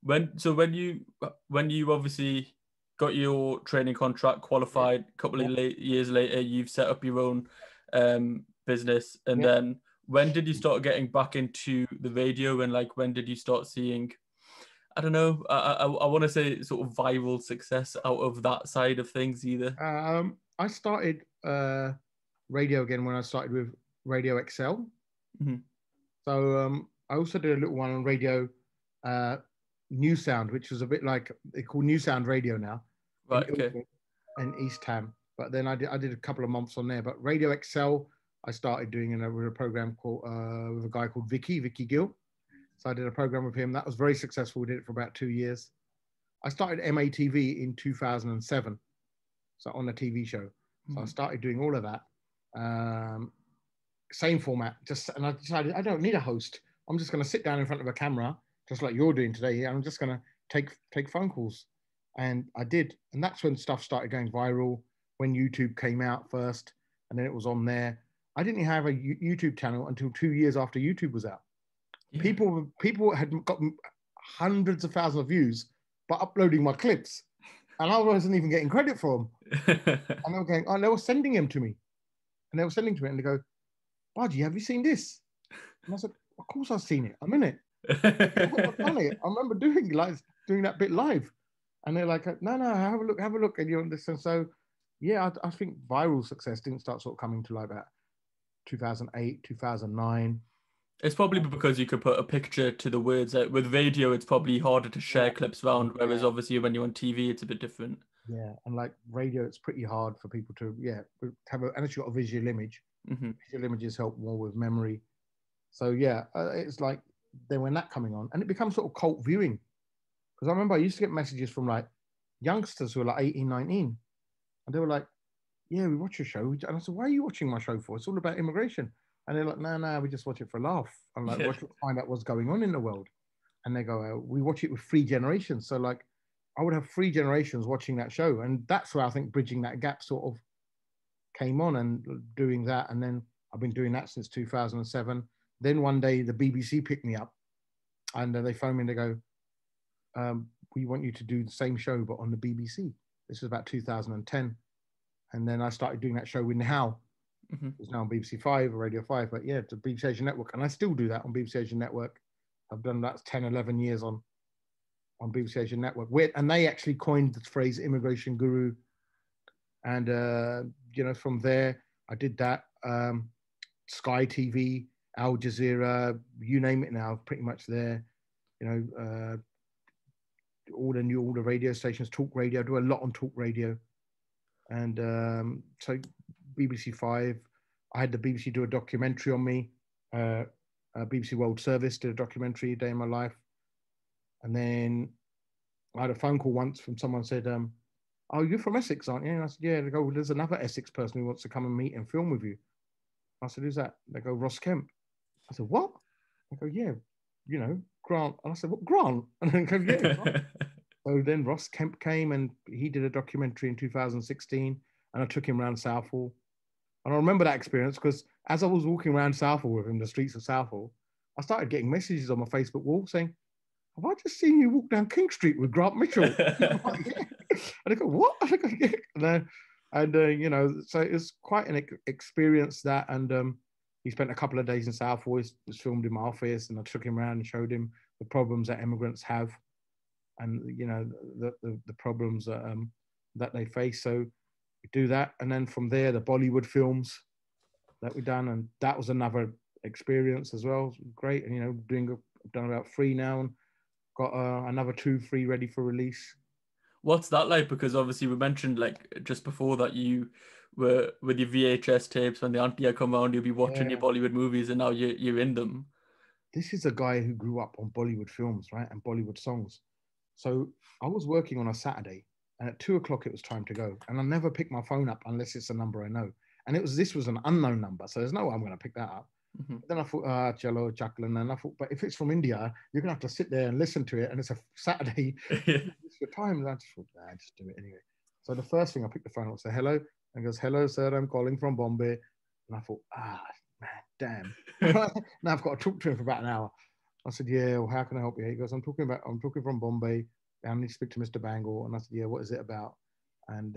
When you obviously got your training contract, qualified, a couple of years later, you've set up your own business, and then when did you start getting back into the radio, and like when did you start seeing, I don't know, I want to say sort of viral success out of that side of things either? I started radio again when I started with Radio XL. Mm-hmm. So I also did a little one on radio New Sound, which was a bit like, they call New Sound Radio now, Right, okay. in East Ham. But then I did a couple of months on there. But Radio XL, I started doing with a program called with a guy called Vicky Gill. So I did a program with him. That was very successful. We did it for about 2 years. I started MATV in 2007, so on a TV show. So I started doing all of that. Same format, and I decided I don't need a host. I'm just going to sit down in front of a camera, just like you're doing today. I'm just going to take phone calls. And I did. And that's when stuff started going viral, when YouTube came out first, and then it was on there. I didn't have a YouTube channel until 2 years after YouTube was out. Yeah. People had got hundreds of thousands of views by uploading my clips, and I wasn't even getting credit for them. And they were going, they were sending them to me, and they go, "Baji, have you seen this?" And I said, "Of course I've seen it. I'm in it. I've done it. I remember doing that bit live." And they're like, "No, have a look." And you're this, and so yeah, I think viral success didn't start sort of coming to like that 2008, 2009. It's probably because you could put a picture to the words. With radio, it's probably harder to share clips around, whereas obviously when you're on TV, it's a bit different. Yeah, and like radio, it's pretty hard for people to have unless you've got a visual image. Mm-hmm. Visual images help more with memory. So yeah, it's like then when that coming on, and it becomes sort of cult viewing. Because I remember I used to get messages from like youngsters who were like 18, 19, and they were like, "Yeah, we watch your show." And I said, "Why are you watching my show for? It's all about immigration." And they're like, no, we just watch it for a laugh. I'm like, watch it to find out what's going on in the world. And they go, we watch it with 3 generations. So like, I would have 3 generations watching that show. And that's where I think bridging that gap sort of came on, and doing that. And then I've been doing that since 2007. Then one day the BBC picked me up, and they phoned me and they go, we want you to do the same show, but on the BBC. This was about 2010. And then I started doing that show with Nihal. Mm-hmm. It's now on BBC 5 or Radio 5, but yeah, it's a BBC Asian Network. And I still do that on BBC Asian Network. I've done that 10, 11 years on BBC Asian Network. And they actually coined the phrase immigration guru. And, from there, I did that. Sky TV, Al Jazeera, you name it now, pretty much there. All the radio stations, talk radio, I do a lot on talk radio. And so BBC 5, I had the BBC do a documentary on me. BBC World Service did a documentary, A Day in My Life. And then I had a phone call once from someone said, "Oh, you're from Essex, aren't you?" And I said, "Yeah." They go, "Well, there's another Essex person who wants to come and meet and film with you." I said, "Who's that?" They go, "Ross Kemp." I said, "What?" I go, "Yeah, Grant." And I said, "What, Grant?" And then go, "Yeah, Grant." So then Ross Kemp came, and he did a documentary in 2016, and I took him around Southall. And I remember that experience because as I was walking around Southall with him, the streets of Southall, I started getting messages on my Facebook wall saying, "Have I just seen you walk down King Street with Grant Mitchell?" And I go, "What?" And I go, "Yeah." And so it's quite an experience that. And he spent a couple of days in Southall. It was filmed in my office, and I took him around and showed him the problems that immigrants have, and the problems that they face. So we do that, and then from there, the Bollywood films that we've done, and that was another experience as well. Great, and I've done about 3 now, and got another 2, 3 ready for release. What's that like? Because obviously we mentioned like just before that you were with your VHS tapes when the auntie come around, you'll be watching your Bollywood movies, and now you're in them. This is a guy who grew up on Bollywood films, right, and Bollywood songs. So I was working on a Saturday, and at 2:00 it was time to go. And I never pick my phone up unless it's a number I know. And this was an unknown number, so there's no way I'm going to pick that up. Then I thought, chalo, chaklan. And I thought, but if it's from India, you're gonna have to sit there and listen to it, and it's a Saturday. It's your time. And I just thought, nah, just do it anyway. So the first thing I picked the phone up, say hello, and goes, hello, sir, I'm calling from Bombay. And I thought, man, damn. Now I've got to talk to him for about an hour. I said, yeah, well, how can I help you? He goes, I'm talking from Bombay. I need to speak to Mr. Bangle. And I said, yeah, what is it about? And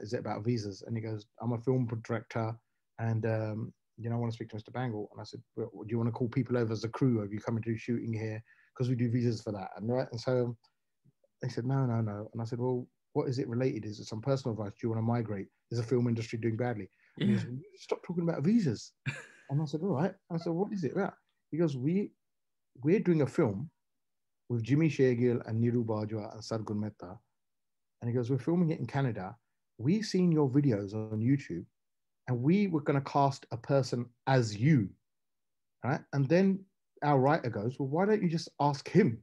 is it about visas? And he goes, I'm a film director, and I want to speak to Mr. Bangle. And I said, well, do you want to call people over as a crew? Have you coming to do shooting here? Because we do visas for that. And so they said, no. And I said, well, what is it related? Is it some personal advice? Do you want to migrate? Is the film industry doing badly? And he goes, well, stop talking about visas. And I said, all right. I said, what is it about? He goes, we're doing a film with Jimmy Shergill and Niru Bajwa and Sargun Mehta. And he goes, we're filming it in Canada. We've seen your videos on YouTube, and we were going to cast a person as you, right? And then our writer goes, well, why don't you just ask him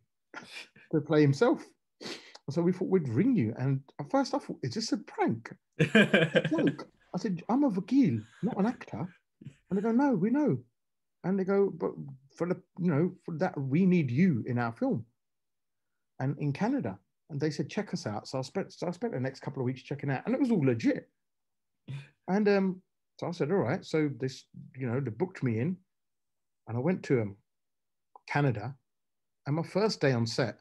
to play himself? And so we thought we'd ring you. And at first I thought, is this a prank? A joke? I said, I'm a vakil, not an actor. And they go, no, we know. And they go, but for that, we need you in our film. And in Canada. And they said, check us out. So I spent the next couple of weeks checking out, and it was all legit. And so I said, all right. So this, they booked me in, and I went to Canada. And my first day on set,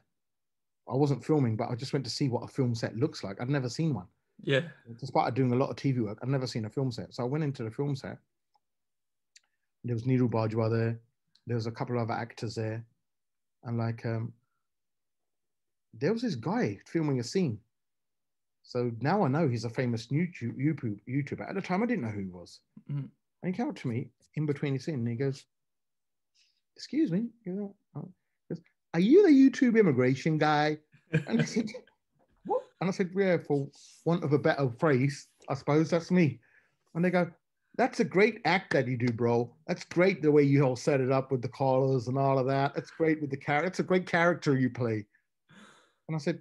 I wasn't filming, but I just went to see what a film set looks like. I'd never seen one. Yeah. Despite doing a lot of TV work, I'd never seen a film set. So I went into the film set. There was Niru Bajwa there. There was a couple of other actors there. And there was this guy filming a scene. So now I know he's a famous YouTuber. At the time, I didn't know who he was. And he came up to me in between his scene, and he goes, excuse me. He goes, are you the YouTube immigration guy? And I said, what? And I said, yeah, for want of a better phrase, I suppose that's me. And they go, that's a great act that you do, bro. That's great the way you all set it up with the collars and all of that. That's great with the character. It's a great character you play. And I said,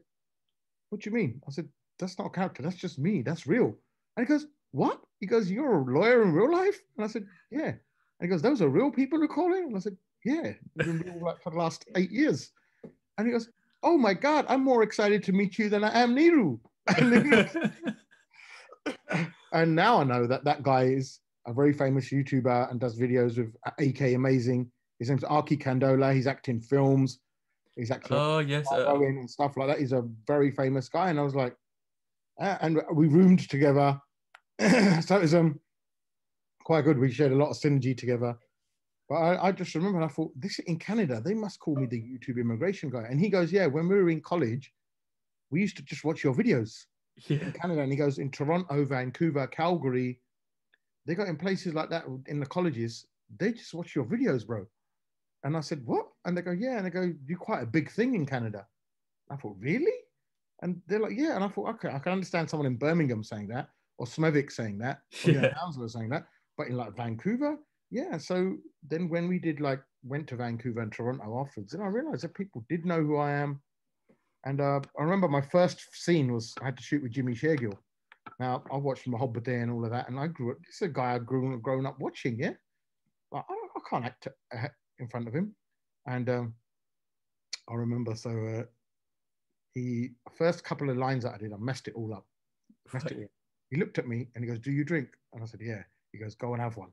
what do you mean? I said, that's not a character. That's just me. That's real. And he goes, what? He goes, you're a lawyer in real life? And I said, yeah. And he goes, those are real people who call in? And I said, yeah. We've been real for the last 8 years. And he goes, oh my God, I'm more excited to meet you than I am Niru. And now I know that guy is a very famous YouTuber and does videos with AK Amazing. His name's Aki Kandola. He's acting films. He's acting and stuff like that. He's a very famous guy. And I was like, and we roomed together. So it was quite good. We shared a lot of synergy together. But I just remember, and I thought, this in Canada, they must call me the YouTube immigration guy. And he goes, yeah, when we were in college, we used to just watch your videos in Canada. And he goes, in Toronto, Vancouver, Calgary, they got in places like that in the colleges, they just watch your videos, bro. And I said, what? And they go, yeah. And they go, you're quite a big thing in Canada. I thought, really? And they're like, yeah. And I thought, okay, I can understand someone in Birmingham saying that, or Smevik saying that, or Hounslow saying that. But in Vancouver, yeah. So then when we went to Vancouver and Toronto afterwards, then I realized that people did know who I am. And I remember my first scene was I had to shoot with Jimmy Shergill. Now, I watched The Hobbit and all of that, and I grew up, this is a guy I'd grown up watching, yeah? But I can't act in front of him. And I remember, so the first couple of lines that I did, I messed it all up. He looked at me and he goes, do you drink? And I said, yeah. He goes, go and have one.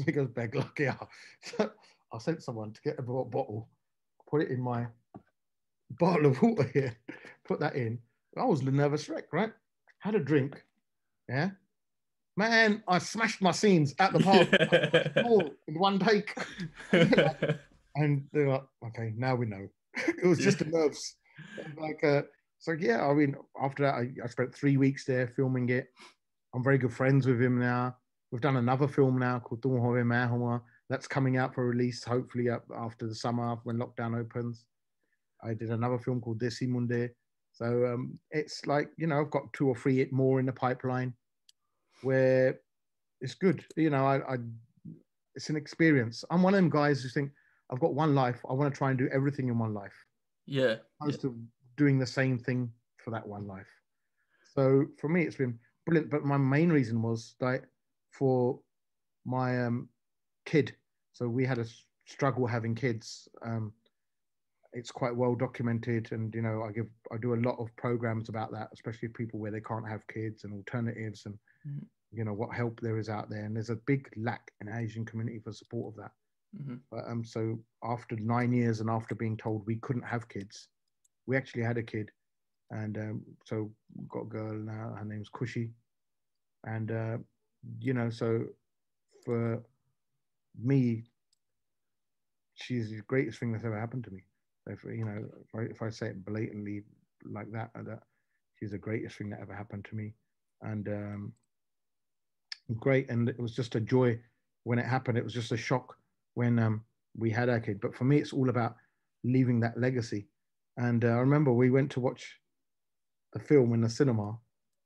He goes, beg luck, yeah. So I sent someone to get a bottle, put it in my bottle of water here, put that in. I was a nervous wreck, right? Had a drink, yeah. Man, I smashed my scenes at the park in one take. And they're like, okay, now we know. It was just the nerves. So yeah, I mean, after that, I spent 3 weeks there filming it. I'm very good friends with him now. We've done another film now called Tum Hove Main Hua. That's coming out for release, hopefully after the summer when lockdown opens. I did another film called Desi Munde. So it's like, I've got 2 or 3 more in the pipeline where it's good. It's an experience. I'm one of them guys who think, I've got one life. I want to try and do everything in one life. Yeah. Opposed to doing the same thing for that one life. So for me, it's been brilliant. But my main reason was for my kid, So we had a struggle having kids. It's quite well documented, and I do a lot of programs about that, especially people where they can't have kids and alternatives, and what help there is out there. And there's a big lack in the Asian community for support of that. But so after 9 years and after being told we couldn't have kids, we actually had a kid, and so we've got a girl now. Her name's Kushi, and so for me, she's the greatest thing that's ever happened to me. If I say it blatantly like that, she's the greatest thing that ever happened to me, and great. And it was just a joy when it happened. It was just a shock when we had our kid. But for me, it's all about leaving that legacy. And I remember we went to watch the film in the cinema,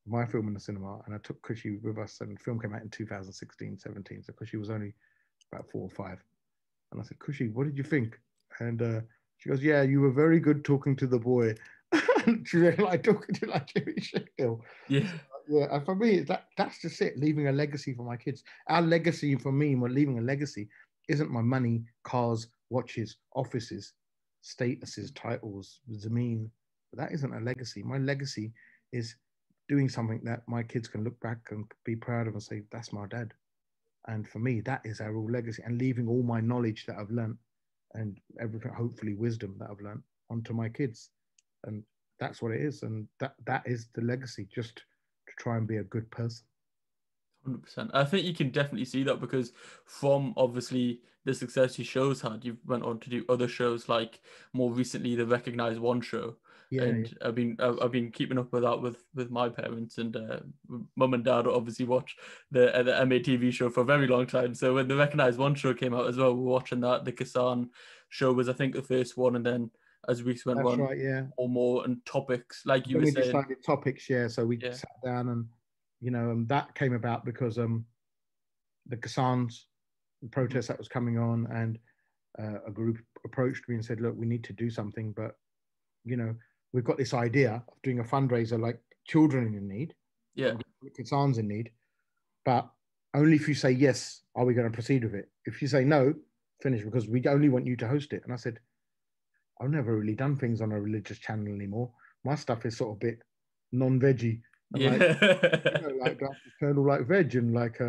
my film in the cinema, and I took Kushi with us, and the film came out in 2016, 17. So Kushi was only about 4 or 5. And I said, Kushi, what did you think? And she goes, yeah, you were very good talking to the boy. She really like talking to like Jimmy Sheffield. Yeah. Yeah, and for me, that's just it, leaving a legacy for my kids. Our legacy for me, when leaving a legacy, isn't my money, cars, watches, offices, statuses, titles, zameen. That isn't a legacy. My legacy is doing something that my kids can look back and be proud of and say, that's my dad. And for me, that is our real legacy, and leaving all my knowledge that I've learned and everything, hopefully wisdom that I've learned, onto my kids. And that's what it is. And that is the legacy, just to try and be a good person. 100%. I think you can definitely see that, because from obviously the success your shows had, you went on to do other shows, like more recently the Recognize One show. Yeah, and yeah. I've been keeping up with that with my parents, and mum and dad obviously watch the MATV show for a very long time. So when the Recognize One show came out as well, we were watching that. The Kisan show was, I think, the first one, and then as weeks went That's on, right, yeah. more and topics, like you Then were we saying. decided topics, yeah. So we Yeah. sat down, and and that came about because the Kasans, the protest that was coming on, and a group approached me and said, look, we need to do something, but we've got this idea of doing a fundraiser like children in need, Yeah. Kasans in need, but only if you say yes are we going to proceed with it. If you say no, finish, because we only want you to host it. And I said, I've never really done things on a religious channel anymore. My stuff is sort of a bit non-veggie, and Yeah. like eternal like veg, and like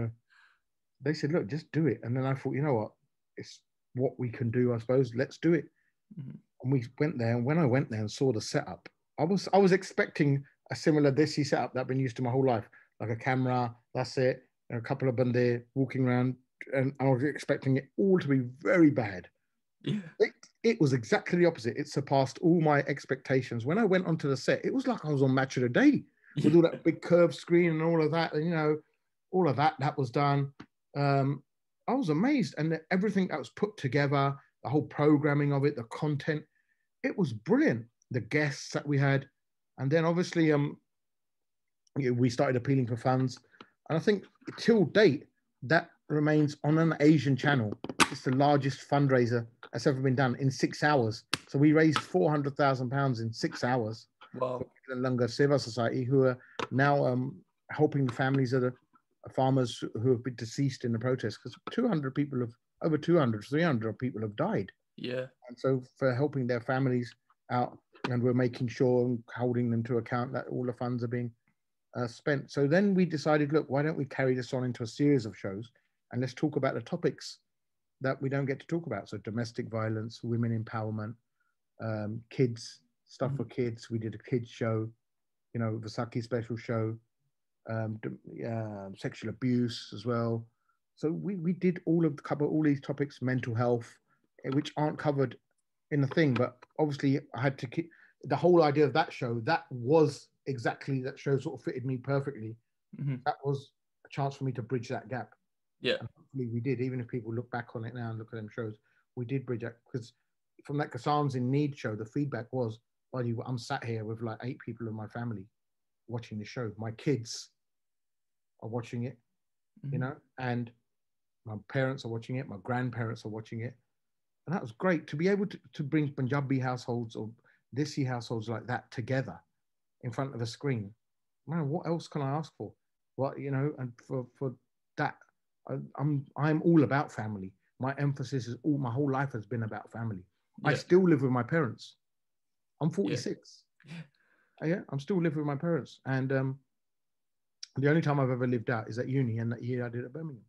they said, look, just do it. And then I thought, you know what, it's what we can do, I suppose. Let's do it. And we went there, and when I went there and saw the setup, I was expecting a similar desi setup that I've been used to my whole life, like a camera, that's it, and a couple of bande walking around, and I was expecting it all to be very bad. Yeah. It was exactly the opposite. It surpassed all my expectations. When I went onto the set, it was like I was on Match of the Day with all that big curved screen and all of that, and all of that was done. I was amazed, and everything that was put together, the whole programming of it, the content, it was brilliant. The guests that we had, and then obviously we started appealing for funds, and I think till date that remains on an Asian channel. It's the largest fundraiser that's ever been done in 6 hours. So we raised £400,000 in 6 hours. Wow. For the Lunga Seva Society, who are now helping the families of the farmers who have been deceased in the protest, because 200 people have, over 200, 300 people have died. Yeah. And so for helping their families out, and we're making sure and holding them to account that all the funds are being spent. So then we decided, look, why don't we carry this on into a series of shows, and let's talk about the topics that we don't get to talk about. So domestic violence, women empowerment, kids, stuff for kids. We did a kids show, Vasaki special show, sexual abuse as well. So we did cover all these topics, mental health, which aren't covered in the thing. But obviously I had to keep the whole idea of that show. That was exactly, that show sort of fitted me perfectly. That was a chance for me to bridge that gap. Yeah. And hopefully we did. Even if people look back on it now and look at them shows, we did bridge that, because from that Kasans in Need show, the feedback was, buddy, I'm sat here with like 8 people in my family watching the show. My kids are watching it, and my parents are watching it. My grandparents are watching it. And that was great to be able to bring Punjabi households or Desi households like that together in front of a screen. Man, what else can I ask for? And for that, I'm all about family. my emphasis is my whole life has been about family. I Yeah. still live with my parents. I'm Yeah. 46. Yeah, I'm still living with my parents. And the only time I've ever lived out is at uni, and that year I did at Birmingham.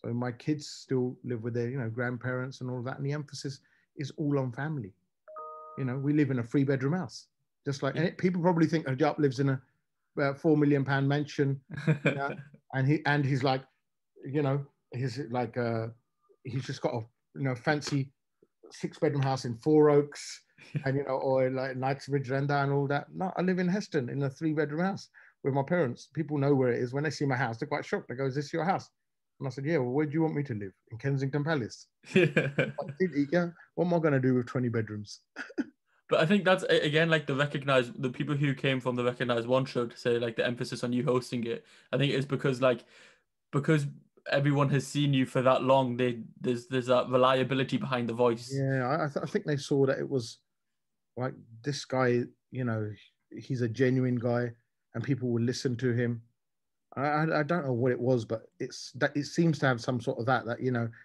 So my kids still live with their, grandparents and all that. And the emphasis is all on family. We live in a 3-bedroom house. Just like, and people probably think Harjap lives in a £4 million mansion, and he's like, he's just got a fancy 6-bedroom house in Four Oaks, and or like Knightsbridge, Renda, and all that. No, I live in Heston in a 3-bedroom house with my parents. People know where it is. When they see my house, they're quite shocked. They go, "Is this your house?" And I said, "Yeah." "Well, where do you want me to live? In Kensington Palace?" Yeah. What am I going to do with 20 bedrooms? But I think that's, again, like the people who came from the Recognize One show to say like the emphasis on you hosting it. I think it's because everyone has seen you for that long. There's that reliability behind the voice. Yeah, I think they saw that it was like, this guy, he's a genuine guy, and people will listen to him. I don't know what it was, but it seems to have some sort of that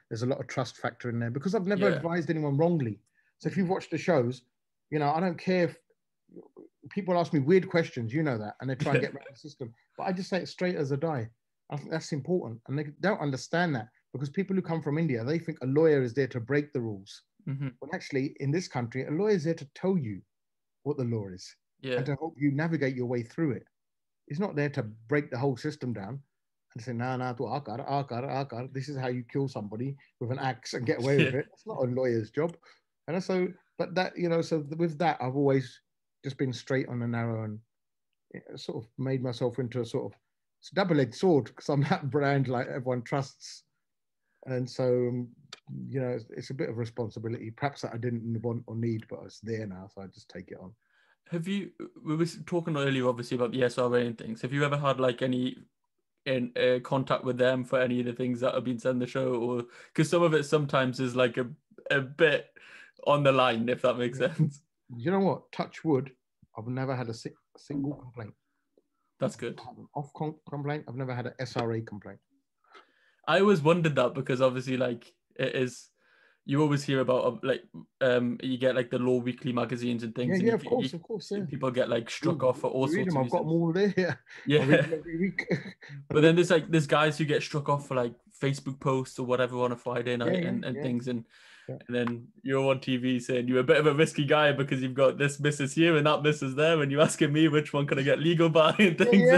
there's a lot of trust factor in there, because I've never advised anyone wrongly. So if you've watched the shows, I don't care if people ask me weird questions, that, and they try and get around the system, but I just say it straight as a die. I think that's important, and they don't understand that, because people who come from India, they think a lawyer is there to break the rules. But actually, in this country, a lawyer is there to tell you what the law is, and to help you navigate your way through it. He's not there to break the whole system down and say, "Nah, this is how you kill somebody with an axe and get away with it." It's not a lawyer's job. And so, but that, so with that, I've always just been straight on the narrow, and sort of made myself into a sort of double-edged sword, because I'm that brand like everyone trusts. And so, it's a bit of responsibility, perhaps, that I didn't want or need, but it's there now, so I just take it on. We were talking earlier, obviously, about the SRA and things. Have you ever had like any contact with them for any of the things that have been said in the show, or because some of it sometimes is like a bit on the line, if that makes sense? You know what? Touch wood, I've never had a single complaint. That's good. Off complaint. I've never had an SRA complaint. I always wondered that, because obviously, like, it is, you always hear about you get like the Law Weekly magazines and things. Yeah, and of course. Yeah. People get like struck off for all sorts of I've got them all there. Yeah. I read them every week. But then there's guys who get struck off for like Facebook posts or whatever on a Friday night and things, and then you're on TV saying you're a bit of a risky guy because you've got this missus here and that missus there, and you're asking me which one can I get legal by and things.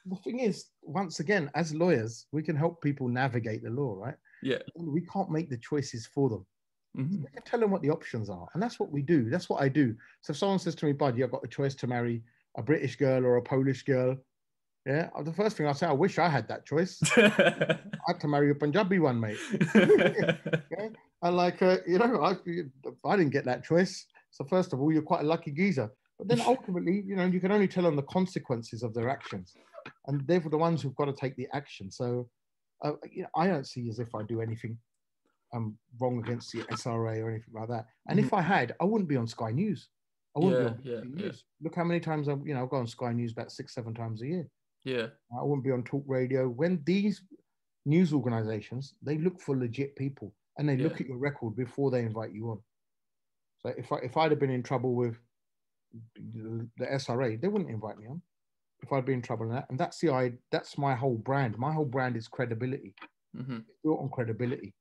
The thing is, once again, as lawyers, we can help people navigate the law, right? Yeah. We can't make the choices for them. Mm-hmm. So we can tell them what the options are, and that's what we do. That's what I do. So if someone says to me, "Buddy, I've got the choice to marry a British girl or a Polish girl," yeah, the first thing I say, "I wish I had that choice. I had to marry a Punjabi one, mate." Yeah? And like, I didn't get that choice. So first of all, you're quite a lucky geezer. But then ultimately, you can only tell them the consequences of their actions, and they're the ones who've got to take the action. So, I don't see as if I do anything wrong against the SRA or anything like that. And if I had, I wouldn't be on Sky News. I wouldn't be on News. Look how many times I've go on Sky News about 6-7 times a year. Yeah. I wouldn't be on Talk Radio. When these news organizations, they look for legit people, and they look at your record before they invite you on. So if I'd have been in trouble with the SRA, they wouldn't invite me on. If I'd been in trouble in that, and that's my whole brand. My whole brand is credibility. Mm-hmm. It's built on credibility.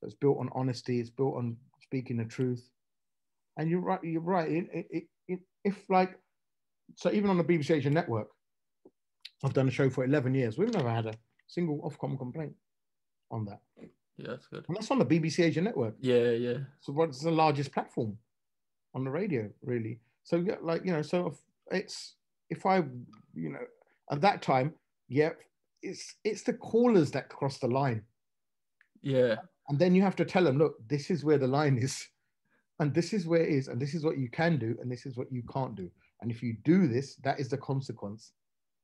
So it's built on honesty. It's built on speaking the truth. And you're right. So even on the BBC Asian network, I've done a show for 11 years. We've never had a single Ofcom complaint on that. Yeah, that's good. And that's on the BBC Asian network. Yeah. So what's the largest platform on the radio, really? So so if I, at that time, it's the callers that cross the line. Yeah. And then you have to tell them, look, this is where the line is, and this is where it is, and this is what you can do, and this is what you can't do. And if you do this, that is the consequence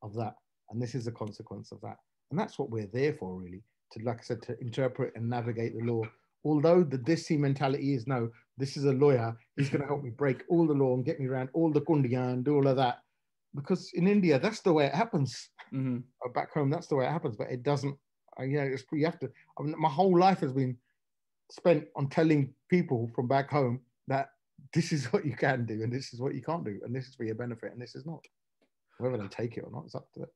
of that. And this is the consequence of that. And that's what we're there for, really, to, like I said, to interpret and navigate the law. Although the Desi mentality is, no, this is a lawyer, he's going to help me break all the law and get me around all the kundiyan and do all of that. Because in India, that's the way it happens. Mm-hmm. Back home, that's the way it happens. But it doesn't Yeah, you have to. I mean, my whole life has been spent on telling people from back home that this is what you can do and this is what you can't do, and this is for your benefit and this is not. Whether they take it or not, it's up to it.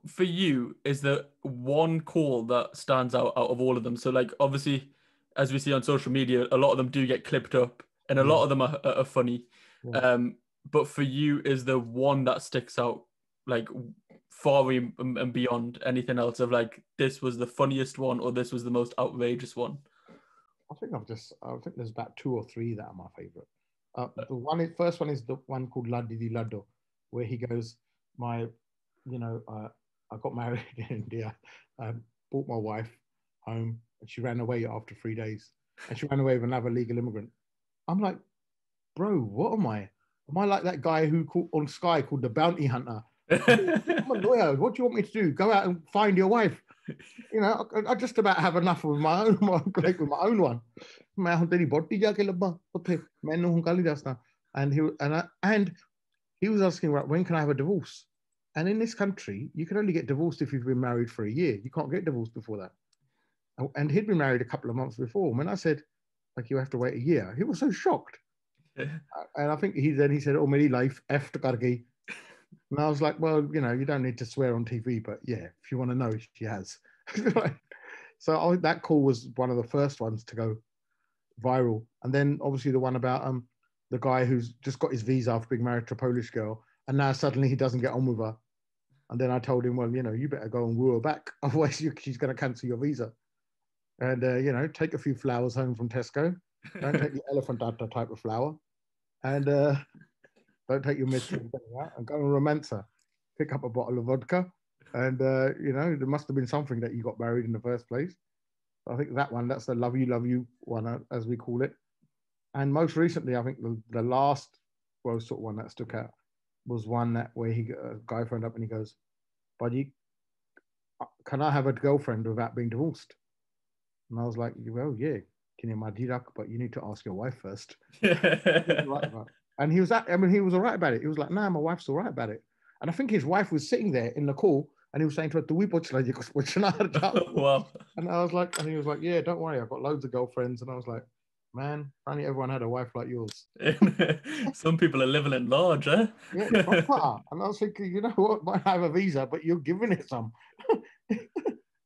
For you, is there one call that stands out of all of them? So, like, obviously, as we see on social media, a lot of them do get clipped up, and a lot of them are funny. Yeah. But for you, is there one that sticks out, like, far and beyond anything else? Of like, this was the funniest one, or this was the most outrageous one? I think there's about 2 or 3 that are my favorite. The first one is the one called La Didi Laddo, where he goes, I got married in India, brought my wife home, and she ran away after 3 days, and she ran away with another legal immigrant. I'm like, bro, what am I? Am I like that guy who on Sky called the bounty hunter? I'm a lawyer. What do you want me to do? Go out and find your wife? You know, I just about have enough with my own one. And he was asking, right, when can I have a divorce? And in this country, you can only get divorced if you've been married for a year. You can't get divorced before that. And he'd been married a couple of months before. When I said, like, you have to wait a year, he was so shocked. And I think he said, oh, meri life, F to kargi. And I was like, well, you know, you don't need to swear on TV, but yeah, if you want to know, she has. So that call was one of the first ones to go viral. And then obviously the one about the guy who's just got his visa after being married to a Polish girl, and now suddenly he doesn't get on with her. And then I told him, well, you know, you better go and woo her back, otherwise she's going to cancel your visa. And, you know, take a few flowers home from Tesco. Don't take the elephant type of flower. And don't take your midterm out, and go and romance her. Pick up a bottle of vodka. And, you know, there must have been something that you got married in the first place. I think that's the love you one, as we call it. And most recently, I think the last sort of one that stuck out was one that where a guy phoned up and he goes, buddy, can I have a girlfriend without being divorced? And I was like, well, yeah, can you madirak, but you need to ask your wife first. And he was all right about it. He was like, nah, my wife's all right about it. And I think his wife was sitting there in the call and he was saying to her, wow. And I was like, and he was like, yeah, don't worry, I've got loads of girlfriends. And I was like, man, only everyone had a wife like yours. Some people are living at large, eh? Yeah, and I was thinking, you know what, might have a visa, but you're giving it some.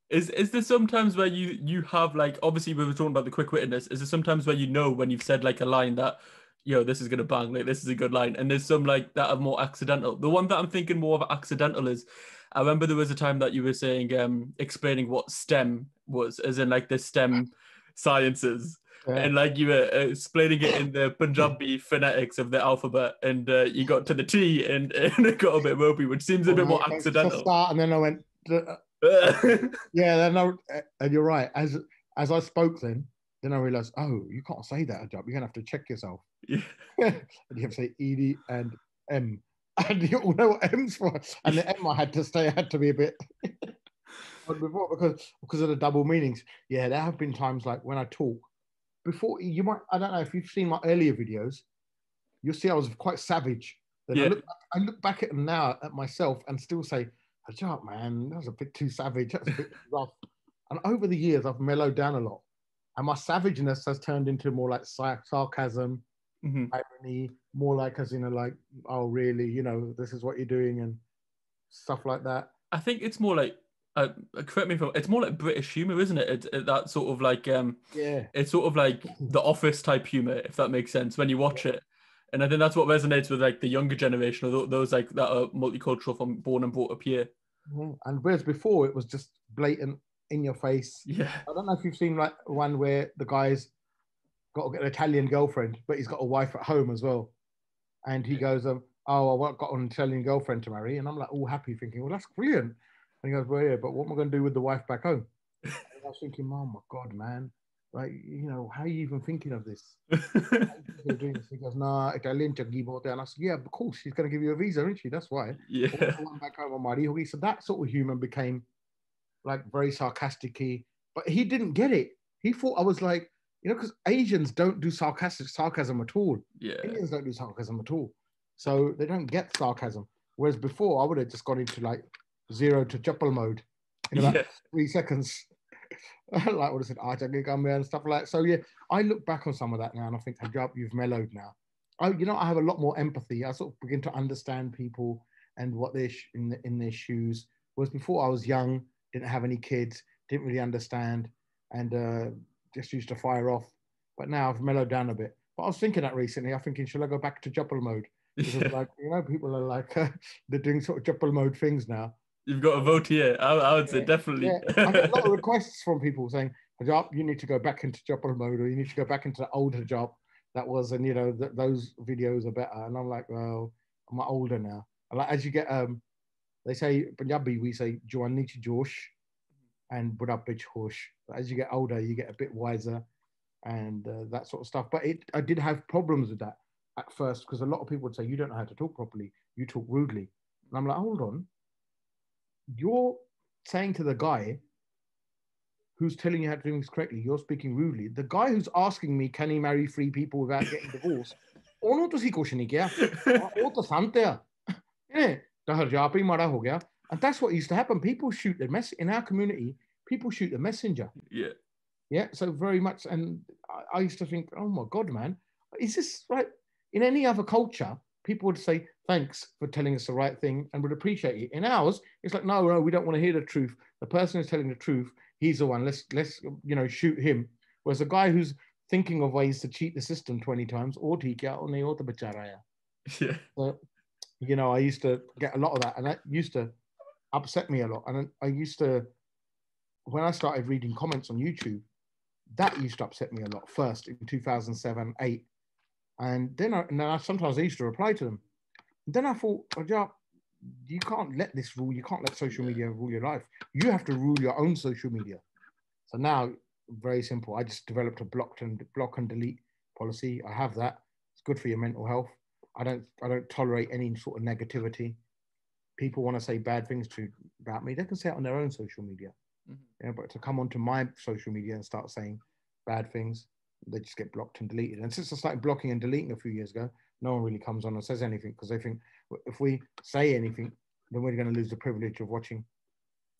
Is there sometimes where you have, like, obviously we were talking about the quick wittedness, is there sometimes where you know when you've said like a line that, yo, this is gonna bang, like this is a good line, and there's some like that are more accidental? The one that I'm thinking more of accidental is, I remember there was a time that you were saying, explaining what STEM was, as in like the STEM sciences. Yeah. And like you were explaining it in the Punjabi phonetics of the alphabet, and you got to the T, and it got a bit ropey, which seems a bit more accidental. Start, and then I went, yeah, then and you're right. As I spoke, then I realized, oh, you can't say that, Harjap. You're gonna have to check yourself. Yeah. And you have to say Ed and M, and you all know what M's for. And the M I had to be a bit. Before, because of the double meanings. Yeah, there have been times like when I talk. Before, I don't know if you've seen my earlier videos, you'll see I was quite savage. Then yeah. I look back at them now at myself and still say, Harjap, man, that was a bit too savage. That was a bit rough. And over the years, I've mellowed down a lot. And my savageness has turned into more like sarcasm, irony, more like as in like, oh, really, you know, this is what you're doing and stuff like that. I think it's more like, correct me if it's more like British humor, isn't it? That sort of like, yeah, it's sort of like the Office type humor, if that makes sense, when you watch it. And I think that's what resonates with like the younger generation, or those like that are multicultural, from born and brought up here. And whereas before it was just blatant, in your face. Yeah. I don't know if you've seen like one where the guy's got an Italian girlfriend, but he's got a wife at home as well. And he goes, oh, I've got an Italian girlfriend to marry. And I'm like all happy thinking, well, that's brilliant. And he goes, well, yeah, but what am I going to do with the wife back home? And I was thinking, oh my God, man. Like, you know, how are you even thinking of this? Doing this? He goes, nah, Italian. And I said, yeah, of course, she's going to give you a visa, isn't she? That's why. Yeah. Back home, so that sort of human became like very sarcastic-y, but he didn't get it. He thought I was like, you know, because Asians don't do sarcasm at all. Yeah. Indians don't do sarcasm at all. So they don't get sarcasm. Whereas before, I would have just gone into like 0 to chappal mode. in about Yeah. 3 seconds. Like what I said, and stuff like that. So yeah, I look back on some of that now and I think, Harjap, you've mellowed now. I have a lot more empathy. I sort of begin to understand people and what they're in their shoes. Whereas before I was young, didn't have any kids, didn't really understand, and just used to fire off. But now I've mellowed down a bit. But I was thinking that recently. I'm thinking, should I go back to Juppal mode? Because like people are like they're doing sort of Juppal mode things now. You've got a vote here. I would say definitely. Yeah, I get a lot of requests from people saying, Harjap, you need to go back into Juppal mode, or you need to go back into the older job that was, and those videos are better. And I'm like, well, I'm older now. And like as you get they say Punjabi, we say Jawani ch Josh and Budapich Hosh. As you get older, you get a bit wiser and that sort of stuff. But I did have problems with that at first because a lot of people would say, you don't know how to talk properly. You talk rudely. And I'm like, hold on. You're saying to the guy who's telling you how to do things correctly, you're speaking rudely. The guy who's asking me, can he marry 3 people without getting divorced? ਉਹਨੂੰ ਤੁਸੀਂ ਕੁਛ ਨਹੀਂ ਕਿਹਾ ਉਹ ਤਾਂ ਸੰਤ ਆ ਤਾਂ ਹਰਜਾਪ ਹੀ ਮਾੜਾ ਹੋ ਗਿਆ. And that's what used to happen. People shoot the mess in our community. People shoot the messenger. Yeah. So very much. And I used to think, oh my God, man, is this right? In any other culture, people would say, thanks for telling us the right thing and would appreciate it. In ours, it's like, no, we don't want to hear the truth. The person who's telling the truth, he's the one. Let's shoot him. Whereas a guy who's thinking of ways to cheat the system 20 times, or yeah. So, I used to get a lot of that, and that used to upset me a lot. And I used to, when I started reading comments on YouTube, that used to upset me a lot first in 2007, 8. And then I sometimes used to reply to them. And then I thought, you can't let this rule. You can't let social media rule your life. You have to rule your own social media. So now, very simple. I just developed a block and delete policy. I have that. It's good for your mental health. I don't tolerate any sort of negativity. People want to say bad things about me, they can say it on their own social media. But to come onto my social media and start saying bad things, they just get blocked and deleted. And since I started blocking and deleting a few years ago, no one really comes on and says anything because they think if we say anything, then we're going to lose the privilege of watching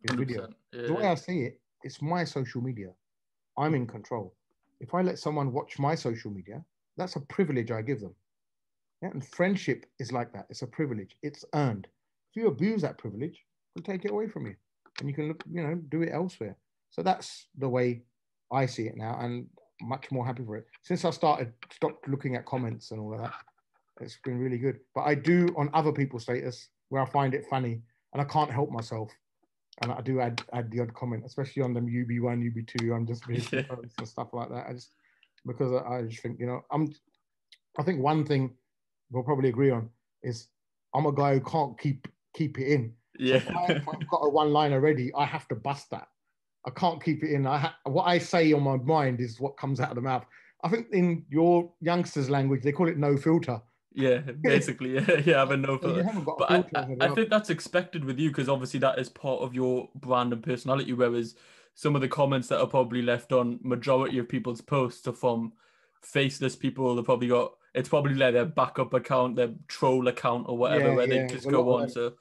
this video. Yeah. The way I see it, it's my social media. I'm in control. If I let someone watch my social media, that's a privilege I give them. Yeah? And friendship is like that. It's a privilege. It's earned. If you abuse that privilege, we'll take it away from you. And you can look, do it elsewhere. So that's the way I see it now, and much more happy for it. Since I stopped looking at comments and all of that, it's been really good. But I do on other people's status where I find it funny and I can't help myself. And I do add the odd comment, especially on them UB1, UB2. I'm just and stuff like that. Because I just think, I think one thing we'll probably agree on is I'm a guy who can't keep it in. Yeah. So if I've got a one-liner ready, I have to bust that. I can't keep it in. What I say on my mind is what comes out of the mouth. I think in your youngsters' language, they call it no filter. Yeah, basically, yeah, having no filter. You haven't got a but filter. I think that's expected with you because obviously that is part of your brand and personality, whereas some of the comments that are probably left on majority of people's posts are from faceless people. It's probably like their backup account, their troll account or whatever, where they just go on. So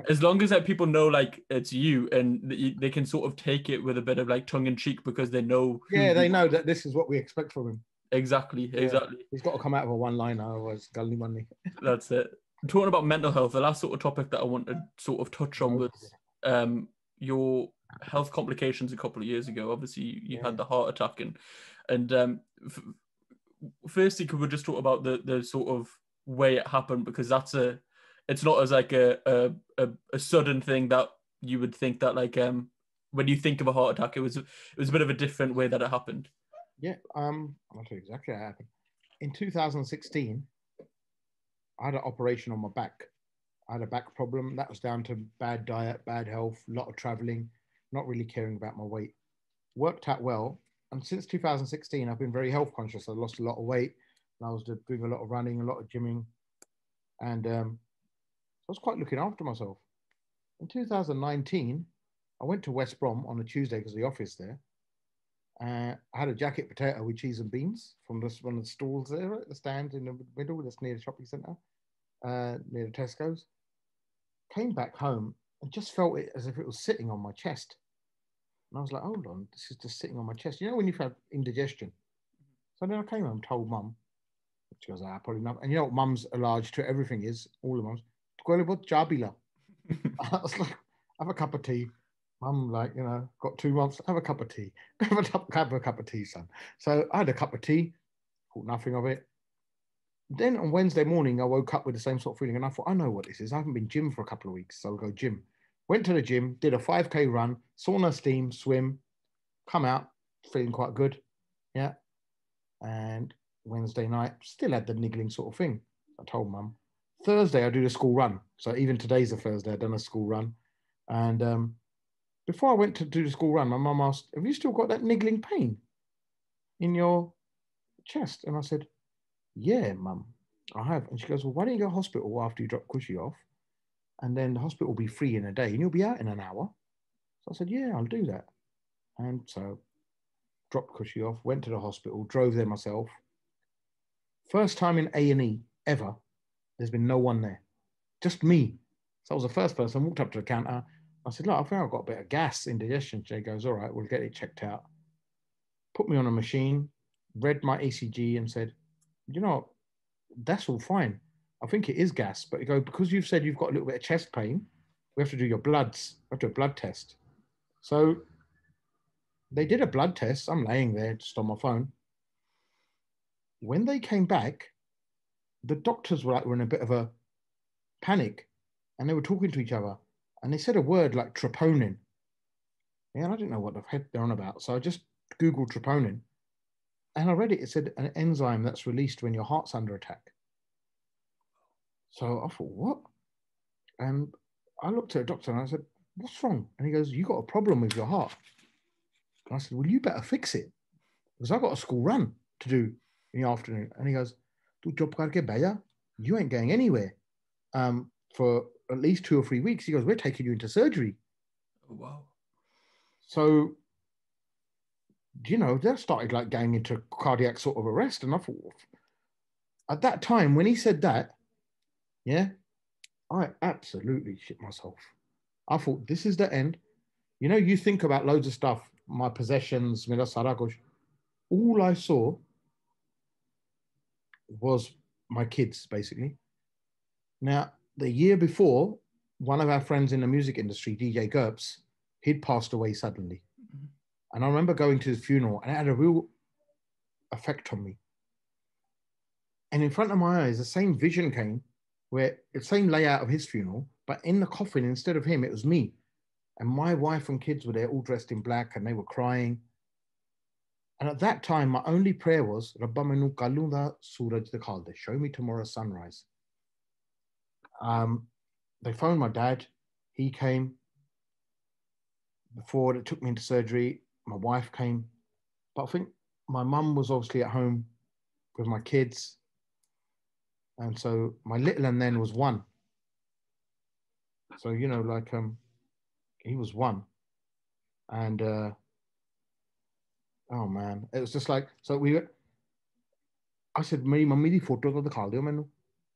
as long as people know like it's you and they can sort of take it with a bit of like tongue in cheek because they know. They know that this is what we expect from him. Exactly. He's got to come out of a one-liner, otherwise gully money. That's it. Talking about mental health, the last sort of topic that I want to sort of touch on was your health complications a couple of years ago. Obviously, you had the heart attack, and firstly, could we just talk about the sort of way it happened, because it's not as like a sudden thing that you would think that like when you think of a heart attack, it was a bit of a different way that it happened. Yeah, I'll tell you exactly how it happened. In 2016, I had an operation on my back. I had a back problem. That was down to bad diet, bad health, a lot of traveling, not really caring about my weight. Worked out well. And since 2016, I've been very health conscious. I lost a lot of weight. And I was doing a lot of running, a lot of gymming. And I was quite looking after myself. In 2019, I went to West Brom on a Tuesday because of the office there. I had a jacket potato with cheese and beans from one of the stalls there at the stand in the middle, that's near the shopping centre, near the Tesco's. Came back home and just felt it as if it was sitting on my chest. And I was like, hold on, this is just sitting on my chest. You know when you've had indigestion? So then I came home, told mum. She goes, probably not. And you know what mums are large to everything is, all the mums. I was like, have a cup of tea. Mum, like, got 2 months, have a cup of tea. Have a cup of tea, son. So I had a cup of tea, thought nothing of it. Then on Wednesday morning, I woke up with the same sort of feeling. And I thought, I know what this is. I haven't been gym for a couple of weeks. So I'll go gym. Went to the gym, did a 5K run, sauna, steam, swim, come out, feeling quite good. Yeah. And Wednesday night, still had the niggling sort of thing. I told mum. Thursday, I do the school run. So even today's a Thursday, I've done a school run. And before I went to do the school run, my mum asked, have you still got that niggling pain in your chest? And I said, yeah, mum, I have. And she goes, well, why don't you go to hospital after you drop Cushy off? And then the hospital will be free in a day and you'll be out in an hour. So I said, yeah, I'll do that. And so dropped Cushy off, went to the hospital, drove there myself. First time in A&E ever, there's been no one there, just me. So I was the first person, walked up to the counter. I said, look, I think I've got a bit of gas indigestion. Jay goes, all right, we'll get it checked out. Put me on a machine, read my ECG and said, you know, that's all fine. I think it is gas. But you go, because you've said you've got a little bit of chest pain, we have to do your bloods. We have to do a blood test. So they did a blood test. I'm laying there just on my phone. When they came back, the doctors were in a bit of a panic and they were talking to each other and they said a word like troponin. Yeah, and I didn't know what the heck they're on about. So I just Googled troponin and I read it. It said an enzyme that's released when your heart's under attack. So I thought, what? And I looked at a doctor and I said, what's wrong? And he goes, you got a problem with your heart. And I said, well, you better fix it because I got a school run to do in the afternoon. And he goes, tu chop karke bhaiya, you ain't going anywhere for at least 2 or 3 weeks. He goes, we're taking you into surgery. Oh, wow. So, they started like going into cardiac sort of arrest. And I thought, at that time, when he said that, yeah, I absolutely shit myself. I thought, this is the end. You think about loads of stuff, my possessions, all I saw was my kids, basically. Now, the year before, one of our friends in the music industry, DJ GURPS, he'd passed away suddenly. Mm-hmm. And I remember going to his funeral and it had a real effect on me. And in front of my eyes, the same vision came where the same layout of his funeral, but in the coffin, instead of him, it was me. And my wife and kids were there all dressed in black and they were crying. And at that time, my only prayer was, Rabba mainu kallu da suraj dikhal de, show me tomorrow's sunrise. They phoned my dad. He came. Before they took me into surgery, my wife came. But I think my mum was obviously at home with my kids. And so my little one then was 1. So, he was 1. And, oh man, it was just like, so I said, "Meri mummy di photo to dikhal diyo mainu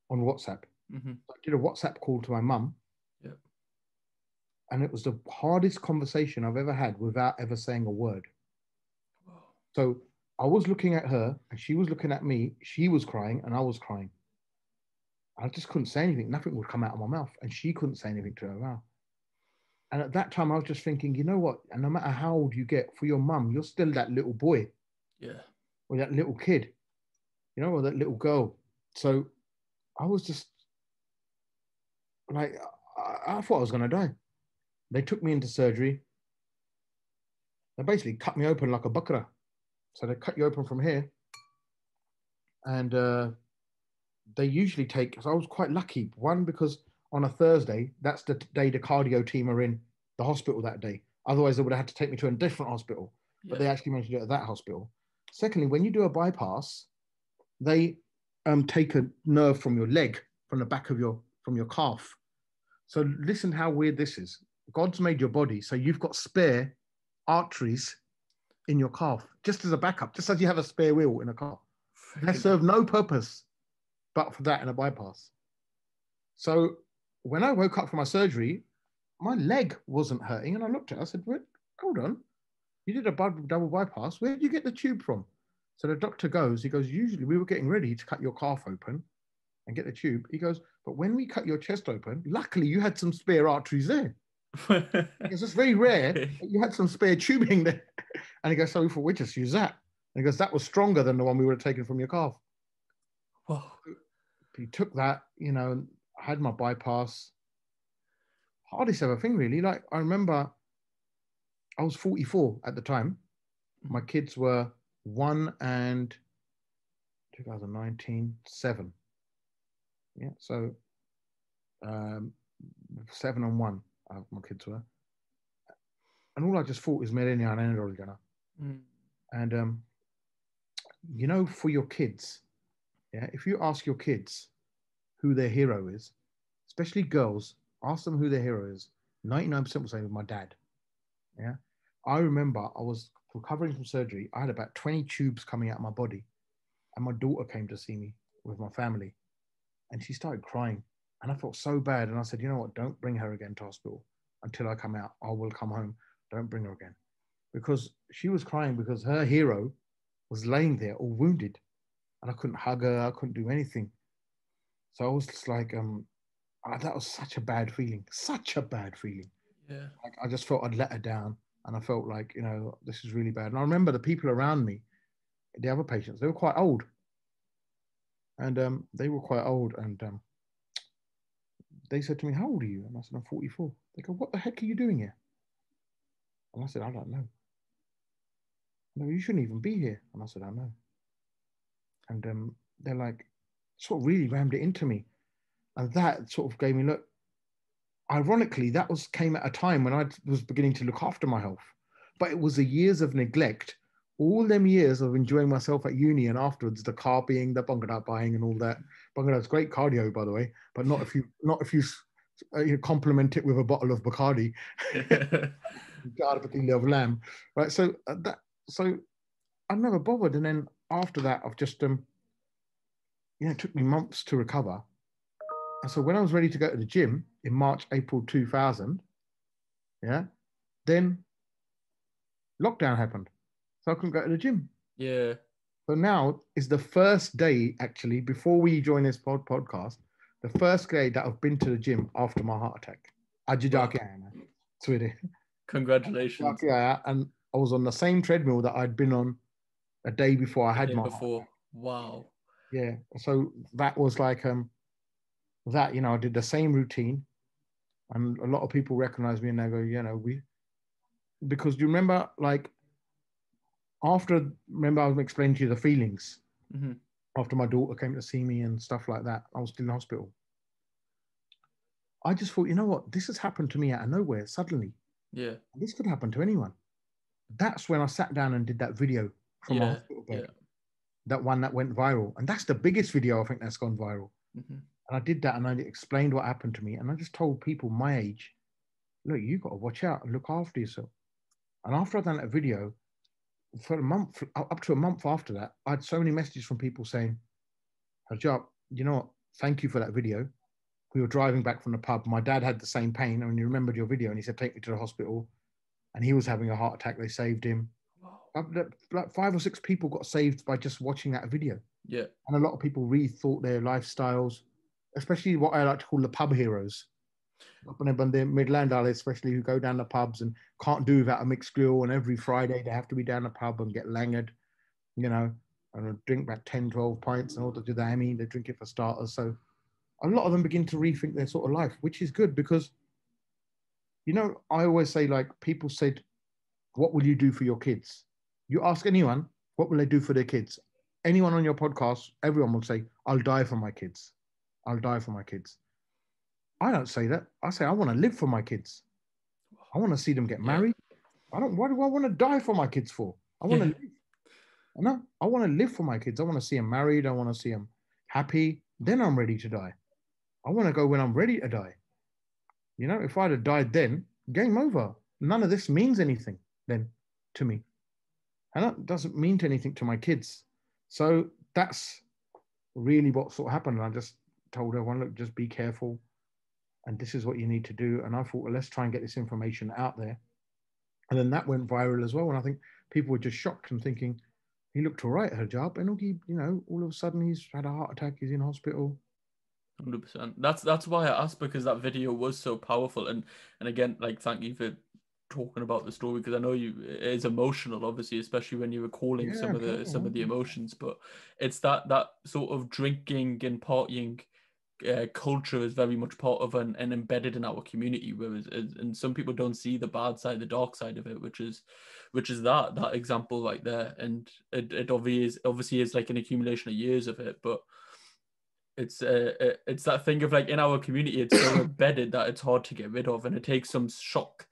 on WhatsApp." Mm-hmm. I did a WhatsApp call to my mum. Yep. And it was the hardest conversation I've ever had without ever saying a word. Wow. So I was looking at her and she was looking at me. She was crying and I was crying. I just couldn't say anything. Nothing would come out of my mouth. And she couldn't say anything to her mouth. And at that time, I was just thinking, you know what? And no matter how old you get, for your mum, you're still that little boy. Yeah. Or that little kid, or that little girl. So I was just like, I thought I was going to die. They took me into surgery. They basically cut me open like a bakra. So they cut you open from here. And they usually take, so I was quite lucky. One, because on a Thursday, that's the day the cardio team are in the hospital that day. Otherwise, they would have had to take me to a different hospital. But they actually managed to do it at that hospital. Secondly, when you do a bypass, they take a nerve from your leg, from the back of from your calf. So listen how weird this is. God's made your body, so you've got spare arteries in your calf, just as a backup, just as you have a spare wheel in a car. They serve no purpose but for that in a bypass. So when I woke up from my surgery, my leg wasn't hurting. And I looked at it, I said, wait, hold on. You did a double bypass. Where did you get the tube from? So the doctor goes, he goes, usually we were getting ready to cut your calf open and get the tube. He goes, but when we cut your chest open, luckily you had some spare arteries there. It's just very rare that you had some spare tubing there. And he goes, so we just use that. And he goes, that was stronger than the one we would have taken from your calf. Whoa. He took that, you know, I had my bypass. Hardest ever thing, really. Like, I remember I was 44 at the time. My kids were 1 and 2019, 7. Yeah, so 7 and 1, my kids were. And all I just thought is millennia and Origana. And, you know, for your kids, yeah, if you ask your kids who their hero is, especially girls, ask them who their hero is. 99% will say my dad. Yeah. I remember I was recovering from surgery. I had about 20 tubes coming out of my body. And my daughter came to see me with my family. And she started crying. And I felt so bad. And I said, you know what? Don't bring her again to hospital until I come out. I will come home. Don't bring her again. Because she was crying because her hero was laying there all wounded. And I couldn't hug her. I couldn't do anything. So I was just like, that was such a bad feeling. Such a bad feeling. Yeah. Like, I just felt I'd let her down. And I felt like, you know, this is really bad. And I remember the people around me, the other patients, they were quite old. And they were quite old. And they said to me, how old are you? And I said, I'm 44. They go, what the heck are you doing here? And I said, I don't know. No, you shouldn't even be here. And I said, I know. And they're like, sort of really rammed it into me. And that sort of gave me, look, ironically, that came at a time when I was beginning to look after my health. But it was the years of neglect, all them years of enjoying myself at uni and afterwards, the carbying, the bangada buying and all that. Bangada's great cardio, by the way, but not if you complement it with a bottle of Bacardi. Of lamb, right? So I never bothered. And then after that, I've just, it took me months to recover. And so when I was ready to go to the gym in March, April 2000, yeah, then lockdown happened. So I couldn't go to the gym. Yeah. So now is the first day, actually, before we join this podcast, the first day that I've been to the gym after my heart attack. Wow. Congratulations. And I was on the same treadmill that I'd been on a day before I had my heart attack. Wow. Yeah. So that was like, that, I did the same routine. And a lot of people recognize me and they go, because do you remember, like, I was explaining to you the feelings after my daughter came to see me and stuff like that. I was still in hospital. I just thought, you know what? This has happened to me out of nowhere suddenly. Yeah. This could happen to anyone. That's when I sat down and did that video from my hospital bed. Yeah. That one that went viral. And that's the biggest video I think that's gone viral. And I did that and I explained what happened to me. And I just told people my age, look, you got to watch out and look after yourself. And after I'd done that video, for a month, up to a month after that, I had so many messages from people saying, Harjap, you know what? Thank you for that video. We were driving back from the pub. My dad had the same pain and he remembered your video and he said, take me to the hospital. And he was having a heart attack. They saved him. Wow. Like 5 or 6 people got saved by just watching that video. Yeah. And a lot of people rethought their lifestyles, especially what I like to call the pub heroes. Up in the Midland, especially, who go down the pubs and can't do without a mixed grill. And every Friday they have to be down the pub and get langered, and drink about 10, 12 pints in order to do that. I mean, they drink it for starters. So a lot of them begin to rethink their sort of life, which is good because, I always say, like, people said, what will you do for your kids? You ask anyone, what will they do for their kids? Anyone on your podcast, everyone will say, I'll die for my kids. I'll die for my kids. I don't say that. I say, I want to live for my kids. I want to see them get married. Why do I want to die for my kids for? I want to live. No, I want to live for my kids. I want to see them married. I want to see them happy. Then I'm ready to die. I want to go when I'm ready to die. If I'd have died then, game over. None of this means anything then to me. And that doesn't mean anything to my kids. So that's really what sort of happened. And I just told everyone, look, just be careful. And this is what you need to do. And I thought, well, let's try and get this information out there. And then that went viral as well. And I think people were just shocked and thinking, he looked all right, Harjap. And he, all of a sudden he's had a heart attack. He's in hospital. 100%. That's why I asked, because that video was so powerful. And again, like, thank you for talking about the story, because I know it is emotional, obviously, especially when you're recalling some of the emotions. But it's that sort of drinking and partying culture is very much part of and embedded in our community, whereas and some people don't see the bad side, the dark side of it, which is that example right there. And it obviously is like an accumulation of years of it, but it's that thing of, like, in our community, it's so embedded that it's hard to get rid of, and it takes some shock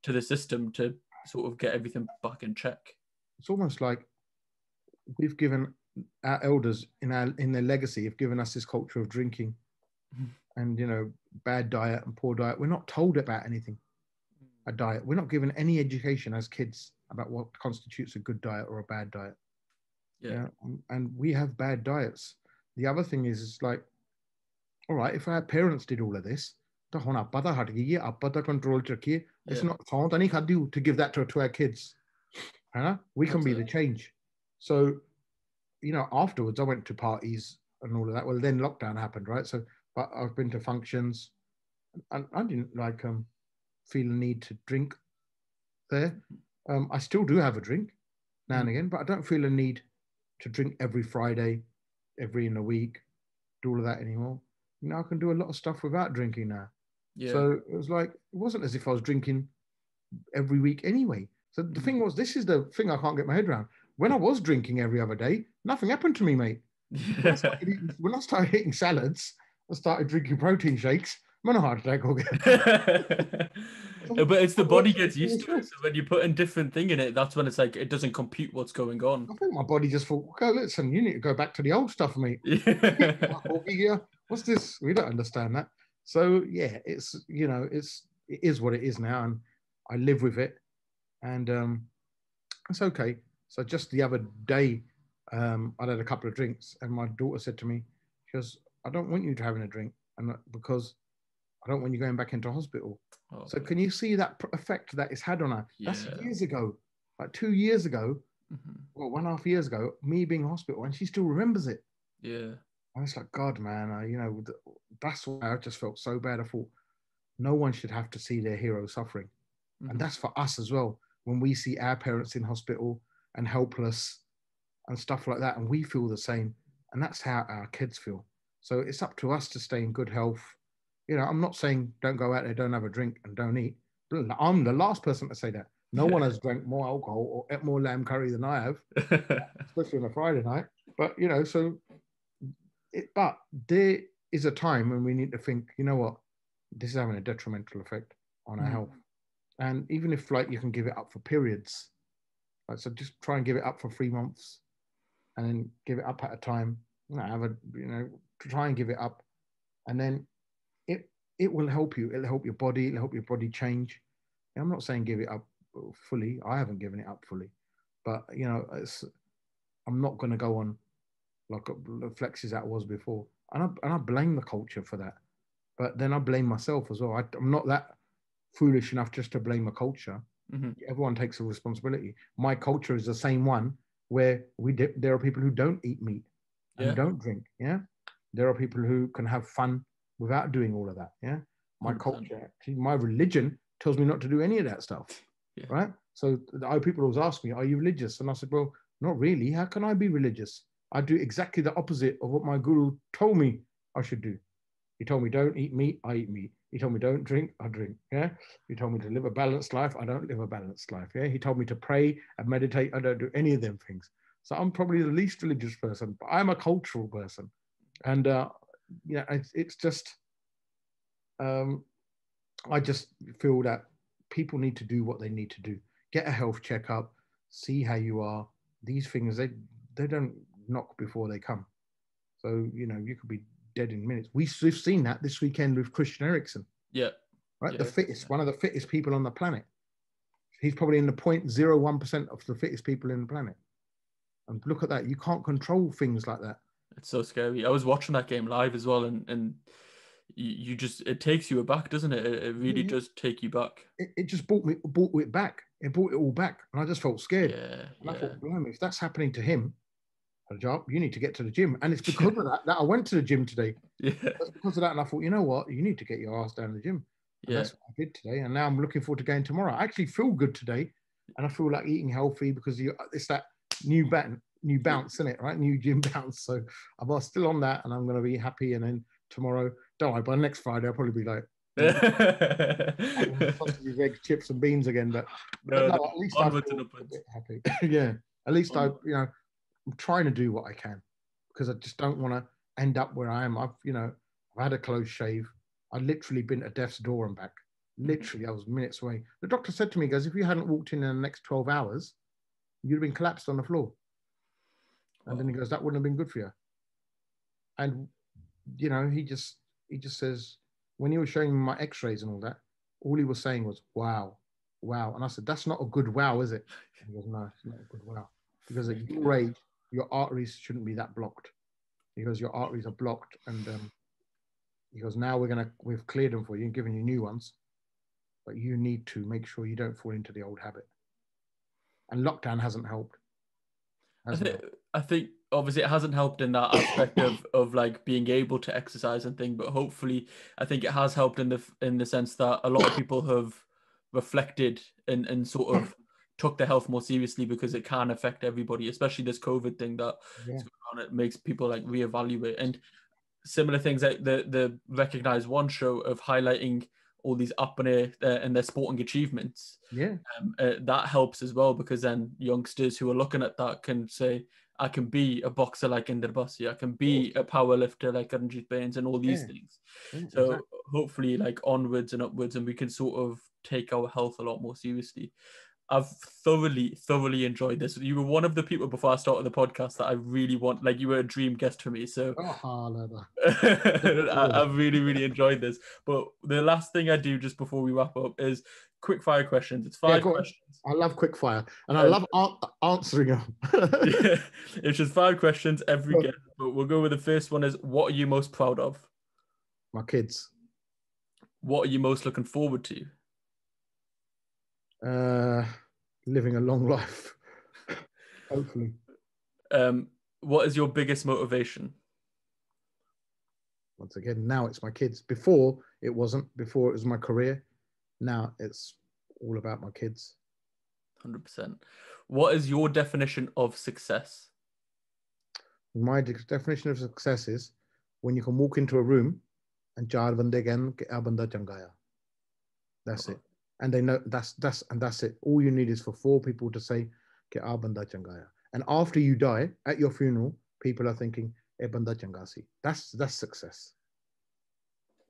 to the system to sort of get everything back in check. It's almost like we've given our elders in their legacy have given us this culture of drinking and bad diet and poor diet. We're not told about anything. A diet. We're not given any education as kids about what constitutes a good diet or a bad diet. Yeah. And we have bad diets. The other thing is like, all right, if our parents did all of this, it's not to give that to our kids. We can be the change. So, afterwards I went to parties and all of that. Well, then lockdown happened, right? So, but I've been to functions, and I didn't feel a need to drink there. I still do have a drink now and again, but I don't feel a need to drink every Friday, every in a week, do all of that anymore. I can do a lot of stuff without drinking now. Yeah. So it was like, it wasn't as if I was drinking every week anyway. So the thing was, this is the thing I can't get my head around. When I was drinking every other day, nothing happened to me, mate. When I started eating salads, I started drinking protein shakes. I'm on a heart attack again. But it's the body gets used to it. So when you put in different thing in it, that's when it's like it doesn't compute what's going on. I think my body just thought, okay, listen, you need to go back to the old stuff, mate. Yeah. What's this? We don't understand that. So yeah, it is what it is now, and I live with it, and it's okay. So just the other day, I had a couple of drinks, and my daughter said to me, she goes, I don't want you to having a drink, and because I don't want you going back into hospital. Oh, so can you see that effect that it's had on her? Yeah. That's years ago, like 2 years ago, or 1.5 years ago, me being in hospital, and she still remembers it. Yeah. And it's like, God, man, that's why I just felt so bad. I thought no one should have to see their hero suffering. And that's for us as well. When we see our parents in hospital and helpless and stuff like that, and we feel the same, and that's how our kids feel. So it's up to us to stay in good health. I'm not saying don't go out there, don't have a drink and don't eat. I'm the last person to say that. No one has drank more alcohol or ate more lamb curry than I have, especially on a Friday night. But, but there is a time when we need to think, you know what, this is having a detrimental effect on our health. And even if you can give it up for periods, so just try and give it up for 3 months and then give it up at a time, try and give it up. And then it will help you. It'll help your body. It'll help your body change. I'm not saying give it up fully. I haven't given it up fully, but I'm not going to go on like the flexes that I was before. And I blame the culture for that. But then I blame myself as well. I'm not that foolish enough just to blame a culture. Everyone takes a responsibility. My culture is the same one where there are people who don't eat meat and don't drink. Yeah. There are people who can have fun without doing all of that. Yeah. My 100%. Culture, my religion tells me not to do any of that stuff. Yeah. Right. So people always ask me, are you religious? And I said, well, not really. How can I be religious? I do exactly the opposite of what my guru told me I should do. He told me don't eat meat, I eat meat. He told me don't drink, I drink. Yeah. He told me to live a balanced life, I don't live a balanced life. Yeah. He told me to pray and meditate, I don't do any of them things. So I'm probably the least religious person, but I'm a cultural person. And it's just I just feel that people need to do what they need to do. Get a health checkup, see how you are. These things, they don't knock before they come. So, you could be dead in minutes. We've seen that this weekend with Christian Eriksen. Yeah. Right? Yeah, the fittest, one of the fittest people on the planet. He's probably in the 0.01% of the fittest people in the planet. And look at that. You can't control things like that. It's so scary. I was watching that game live as well, and you just, it takes you aback, doesn't it? It really does take you back. It just brought it back. it brought it all back. And I just felt scared. Yeah, And I yeah, thought, blimey, if that's happening to him, Harjap, you need to get to the gym. And it's because of that I went to the gym today. yeah, That's because of that. And I thought, you know what? You need to get your ass down to the gym. And yeah. that's what I did today. And now I'm looking forward to going tomorrow. I actually feel good today. And I feel like eating healthy because it's that new bounce, isn't it? Right? New gym bounce. So I'm still on that and I'm going to be happy. And then tomorrow, don't worry, by next Friday, I'll probably be like, sausages, eggs, chips, and beans again. But no, at least I feel a bit happy. Yeah. At least I'm trying to do what I can because I just don't want to end up where I am. I've had a close shave. I've literally been to death's door and back. Literally, I was minutes away. The doctor said to me, guys, if you hadn't walked in the next 12 hours, you'd have been collapsed on the floor. And then he goes, that wouldn't have been good for you. And, he just says, when he was showing me my x-rays and all he was saying was, wow. And I said, that's not a good wow, is it? And he goes, no, it's not a good wow. Because at your age, your arteries shouldn't be that blocked. He goes, your arteries are blocked. And he goes, now we've cleared them for you and given you new ones. But you need to make sure you don't fall into the old habit. And lockdown hasn't helped. I think obviously it hasn't helped in that aspect of like being able to exercise and thing, but hopefully I think it has helped in the sense that a lot of people have reflected and sort of took their health more seriously because it can affect everybody, especially this COVID thing that is going on. It makes people like reevaluate and similar things like the Recognize One show of highlighting all these apnea and their sporting achievements. Yeah. That helps as well because then youngsters who are looking at that can say, I can be a boxer like Inder Bassi, I can be a power lifter like Ranjit Bains and all these things. So exactly. Hopefully like onwards and upwards and we can sort of take our health a lot more seriously. I've thoroughly enjoyed this. You were one of the people before I started the podcast that I really want, like you were a dream guest for me. So I've really enjoyed this. But the last thing I do just before we wrap up is quick fire questions. It's 5 questions. I love quick fire and I love answering them. Yeah, it's just 5 questions every guest. But we'll go with the first one is, what are you most proud of? My kids. What are you most looking forward to? Living a long life, hopefully. What is your biggest motivation? Once again, now it's my kids. Before it wasn't. Before it was my career. Now it's all about my kids. 100%. What is your definition of success? My definition of success is when you can walk into a room and char bande again, banda changaya. That's it. And they know that's it. All you need is for 4 people to say, "Ke aa banda changaya." And after you die, at your funeral, people are thinking, "E banda changasi." That's success.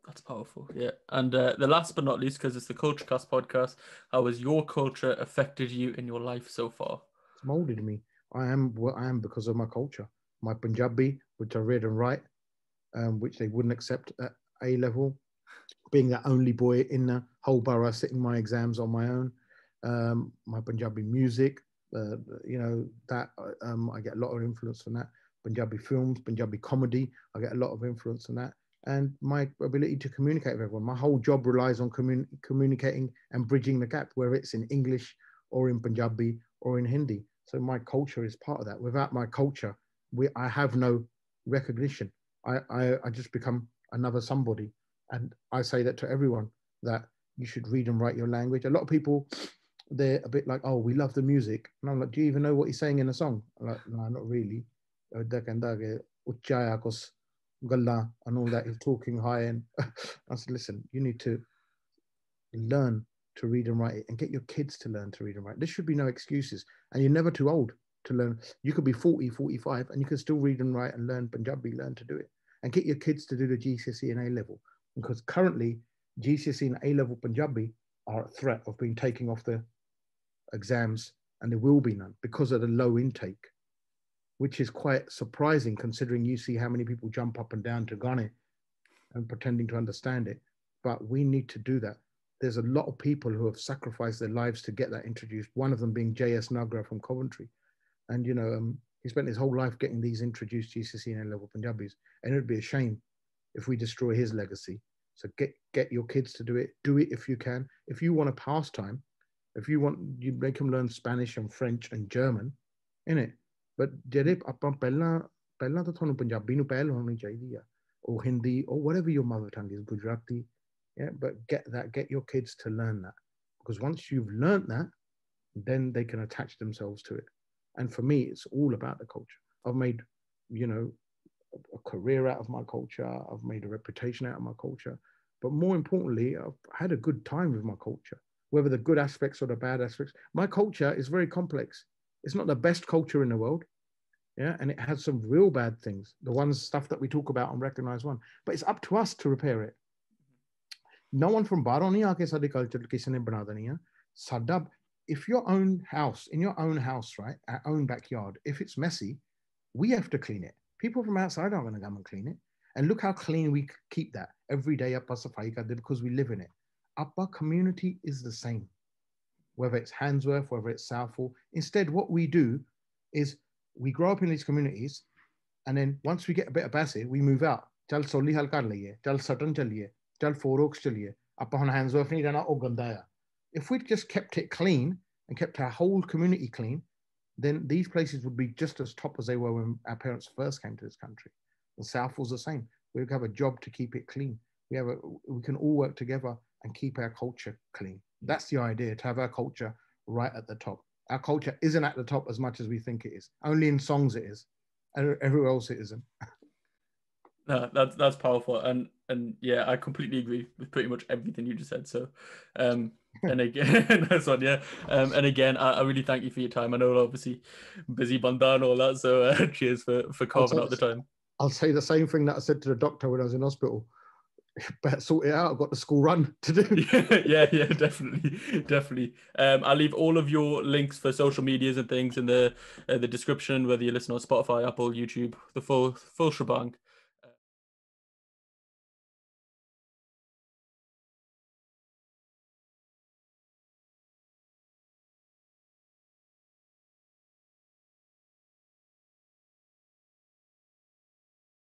That's powerful, yeah. And the last but not least, because it's the KultureKast podcast, how has your culture affected you in your life so far? It's molded me. I am what I am because of my culture. My Punjabi, which I read and write, which they wouldn't accept at A level. Being the only boy in the whole borough, sitting my exams on my own. My Punjabi music, that I get a lot of influence from that. Punjabi films, Punjabi comedy, I get a lot of influence from that. And my ability to communicate with everyone. My whole job relies on communicating and bridging the gap, whether it's in English or in Punjabi or in Hindi. So my culture is part of that. Without my culture, I have no recognition. I just become another somebody. And I say that to everyone, that you should read and write your language. A lot of people, they're a bit like, oh, we love the music. And I'm like, do you even know what he's saying in the song? I'm like, no, not really. And all that, he's talking high. And I said, listen, you need to learn to read and write it and get your kids to learn to read and write. There should be no excuses. And you're never too old to learn. You could be 40, 45, and you can still read and write and learn Punjabi, learn to do it. And get your kids to do the GCSE and A level. Because currently, GCSE and A level Punjabi are at threat of being taken off the exams, and there will be none because of the low intake, which is quite surprising considering you see how many people jump up and down to Ghana and pretending to understand it. But we need to do that. There's a lot of people who have sacrificed their lives to get that introduced, one of them being J.S. Nagra from Coventry. And, he spent his whole life getting these introduced GCSE and A-level Punjabis. And it would be a shame if we destroy his legacy. So get your kids to do it. Do it if you can. If you want a pastime, If you want, you make them learn Spanish and French and German, innit? But ਜਿਹੜੇ ਆਪਾਂ ਪਹਿਲਾਂ ਤਾਂ ਤੁਹਾਨੂੰ ਪੰਜਾਬੀ ਨੂੰ ਪਹਿਲ ਹੋਣੀ ਚਾਹੀਦੀ ਆ, or Hindi, or whatever your mother tongue is, Gujarati, yeah. But get your kids to learn that, because once you've learned that, then they can attach themselves to it. And for me, it's all about the culture. I've made, you know, a career out of my culture. I've made a reputation out of my culture. But more importantly, I've had a good time with my culture, whether the good aspects or the bad aspects. My culture is very complex. It's not the best culture in the world. Yeah, and it has some real bad things. The stuff that we talk about on Recognize One. But it's up to us to repair it. No one from ਬਾਹਰੋਂ ਨਹੀਂ ਆ ਕੇ ਸਾਡੇ culture ਕਿਸੇ ਨੇ ਬਣਾ ਦੇਣੀ ਆ. ਸਾਡਾ, if your own house, in your own house, right, our own backyard, if it's messy, we have to clean it. People from outside aren't going to come and clean it. And look how clean we keep that every day because we live in it. Our community is the same, whether it's Handsworth, whether it's Southall. Instead, what we do is we grow up in these communities, and then once we get a bit of bassy, we move out. Chal Solihull kar liye, chal Sutton chaliye, chal Four Oaks chaliye. Appa hun Handsworth nahi rehna, oh ganda hai. If we'd just kept it clean and kept our whole community clean, then these places would be just as top as they were when our parents first came to this country. The South was the same. We have a job to keep it clean. We can all work together and keep our culture clean. That's the idea, to have our culture right at the top. Our culture isn't at the top as much as we think it is. Only in songs it is. Everywhere else it isn't. No, that's powerful, and yeah, I completely agree with pretty much everything you just said. So, and again, that's one, yeah. And again, I really thank you for your time. I know obviously busy banda and all that, so cheers for carving out the time. I'll say the same thing that I said to the doctor when I was in hospital. Better sort it out. I've got the school run to do. yeah, definitely. I'll leave all of your links for social medias and things in the description, whether you listen on Spotify, Apple, YouTube, the full shebang.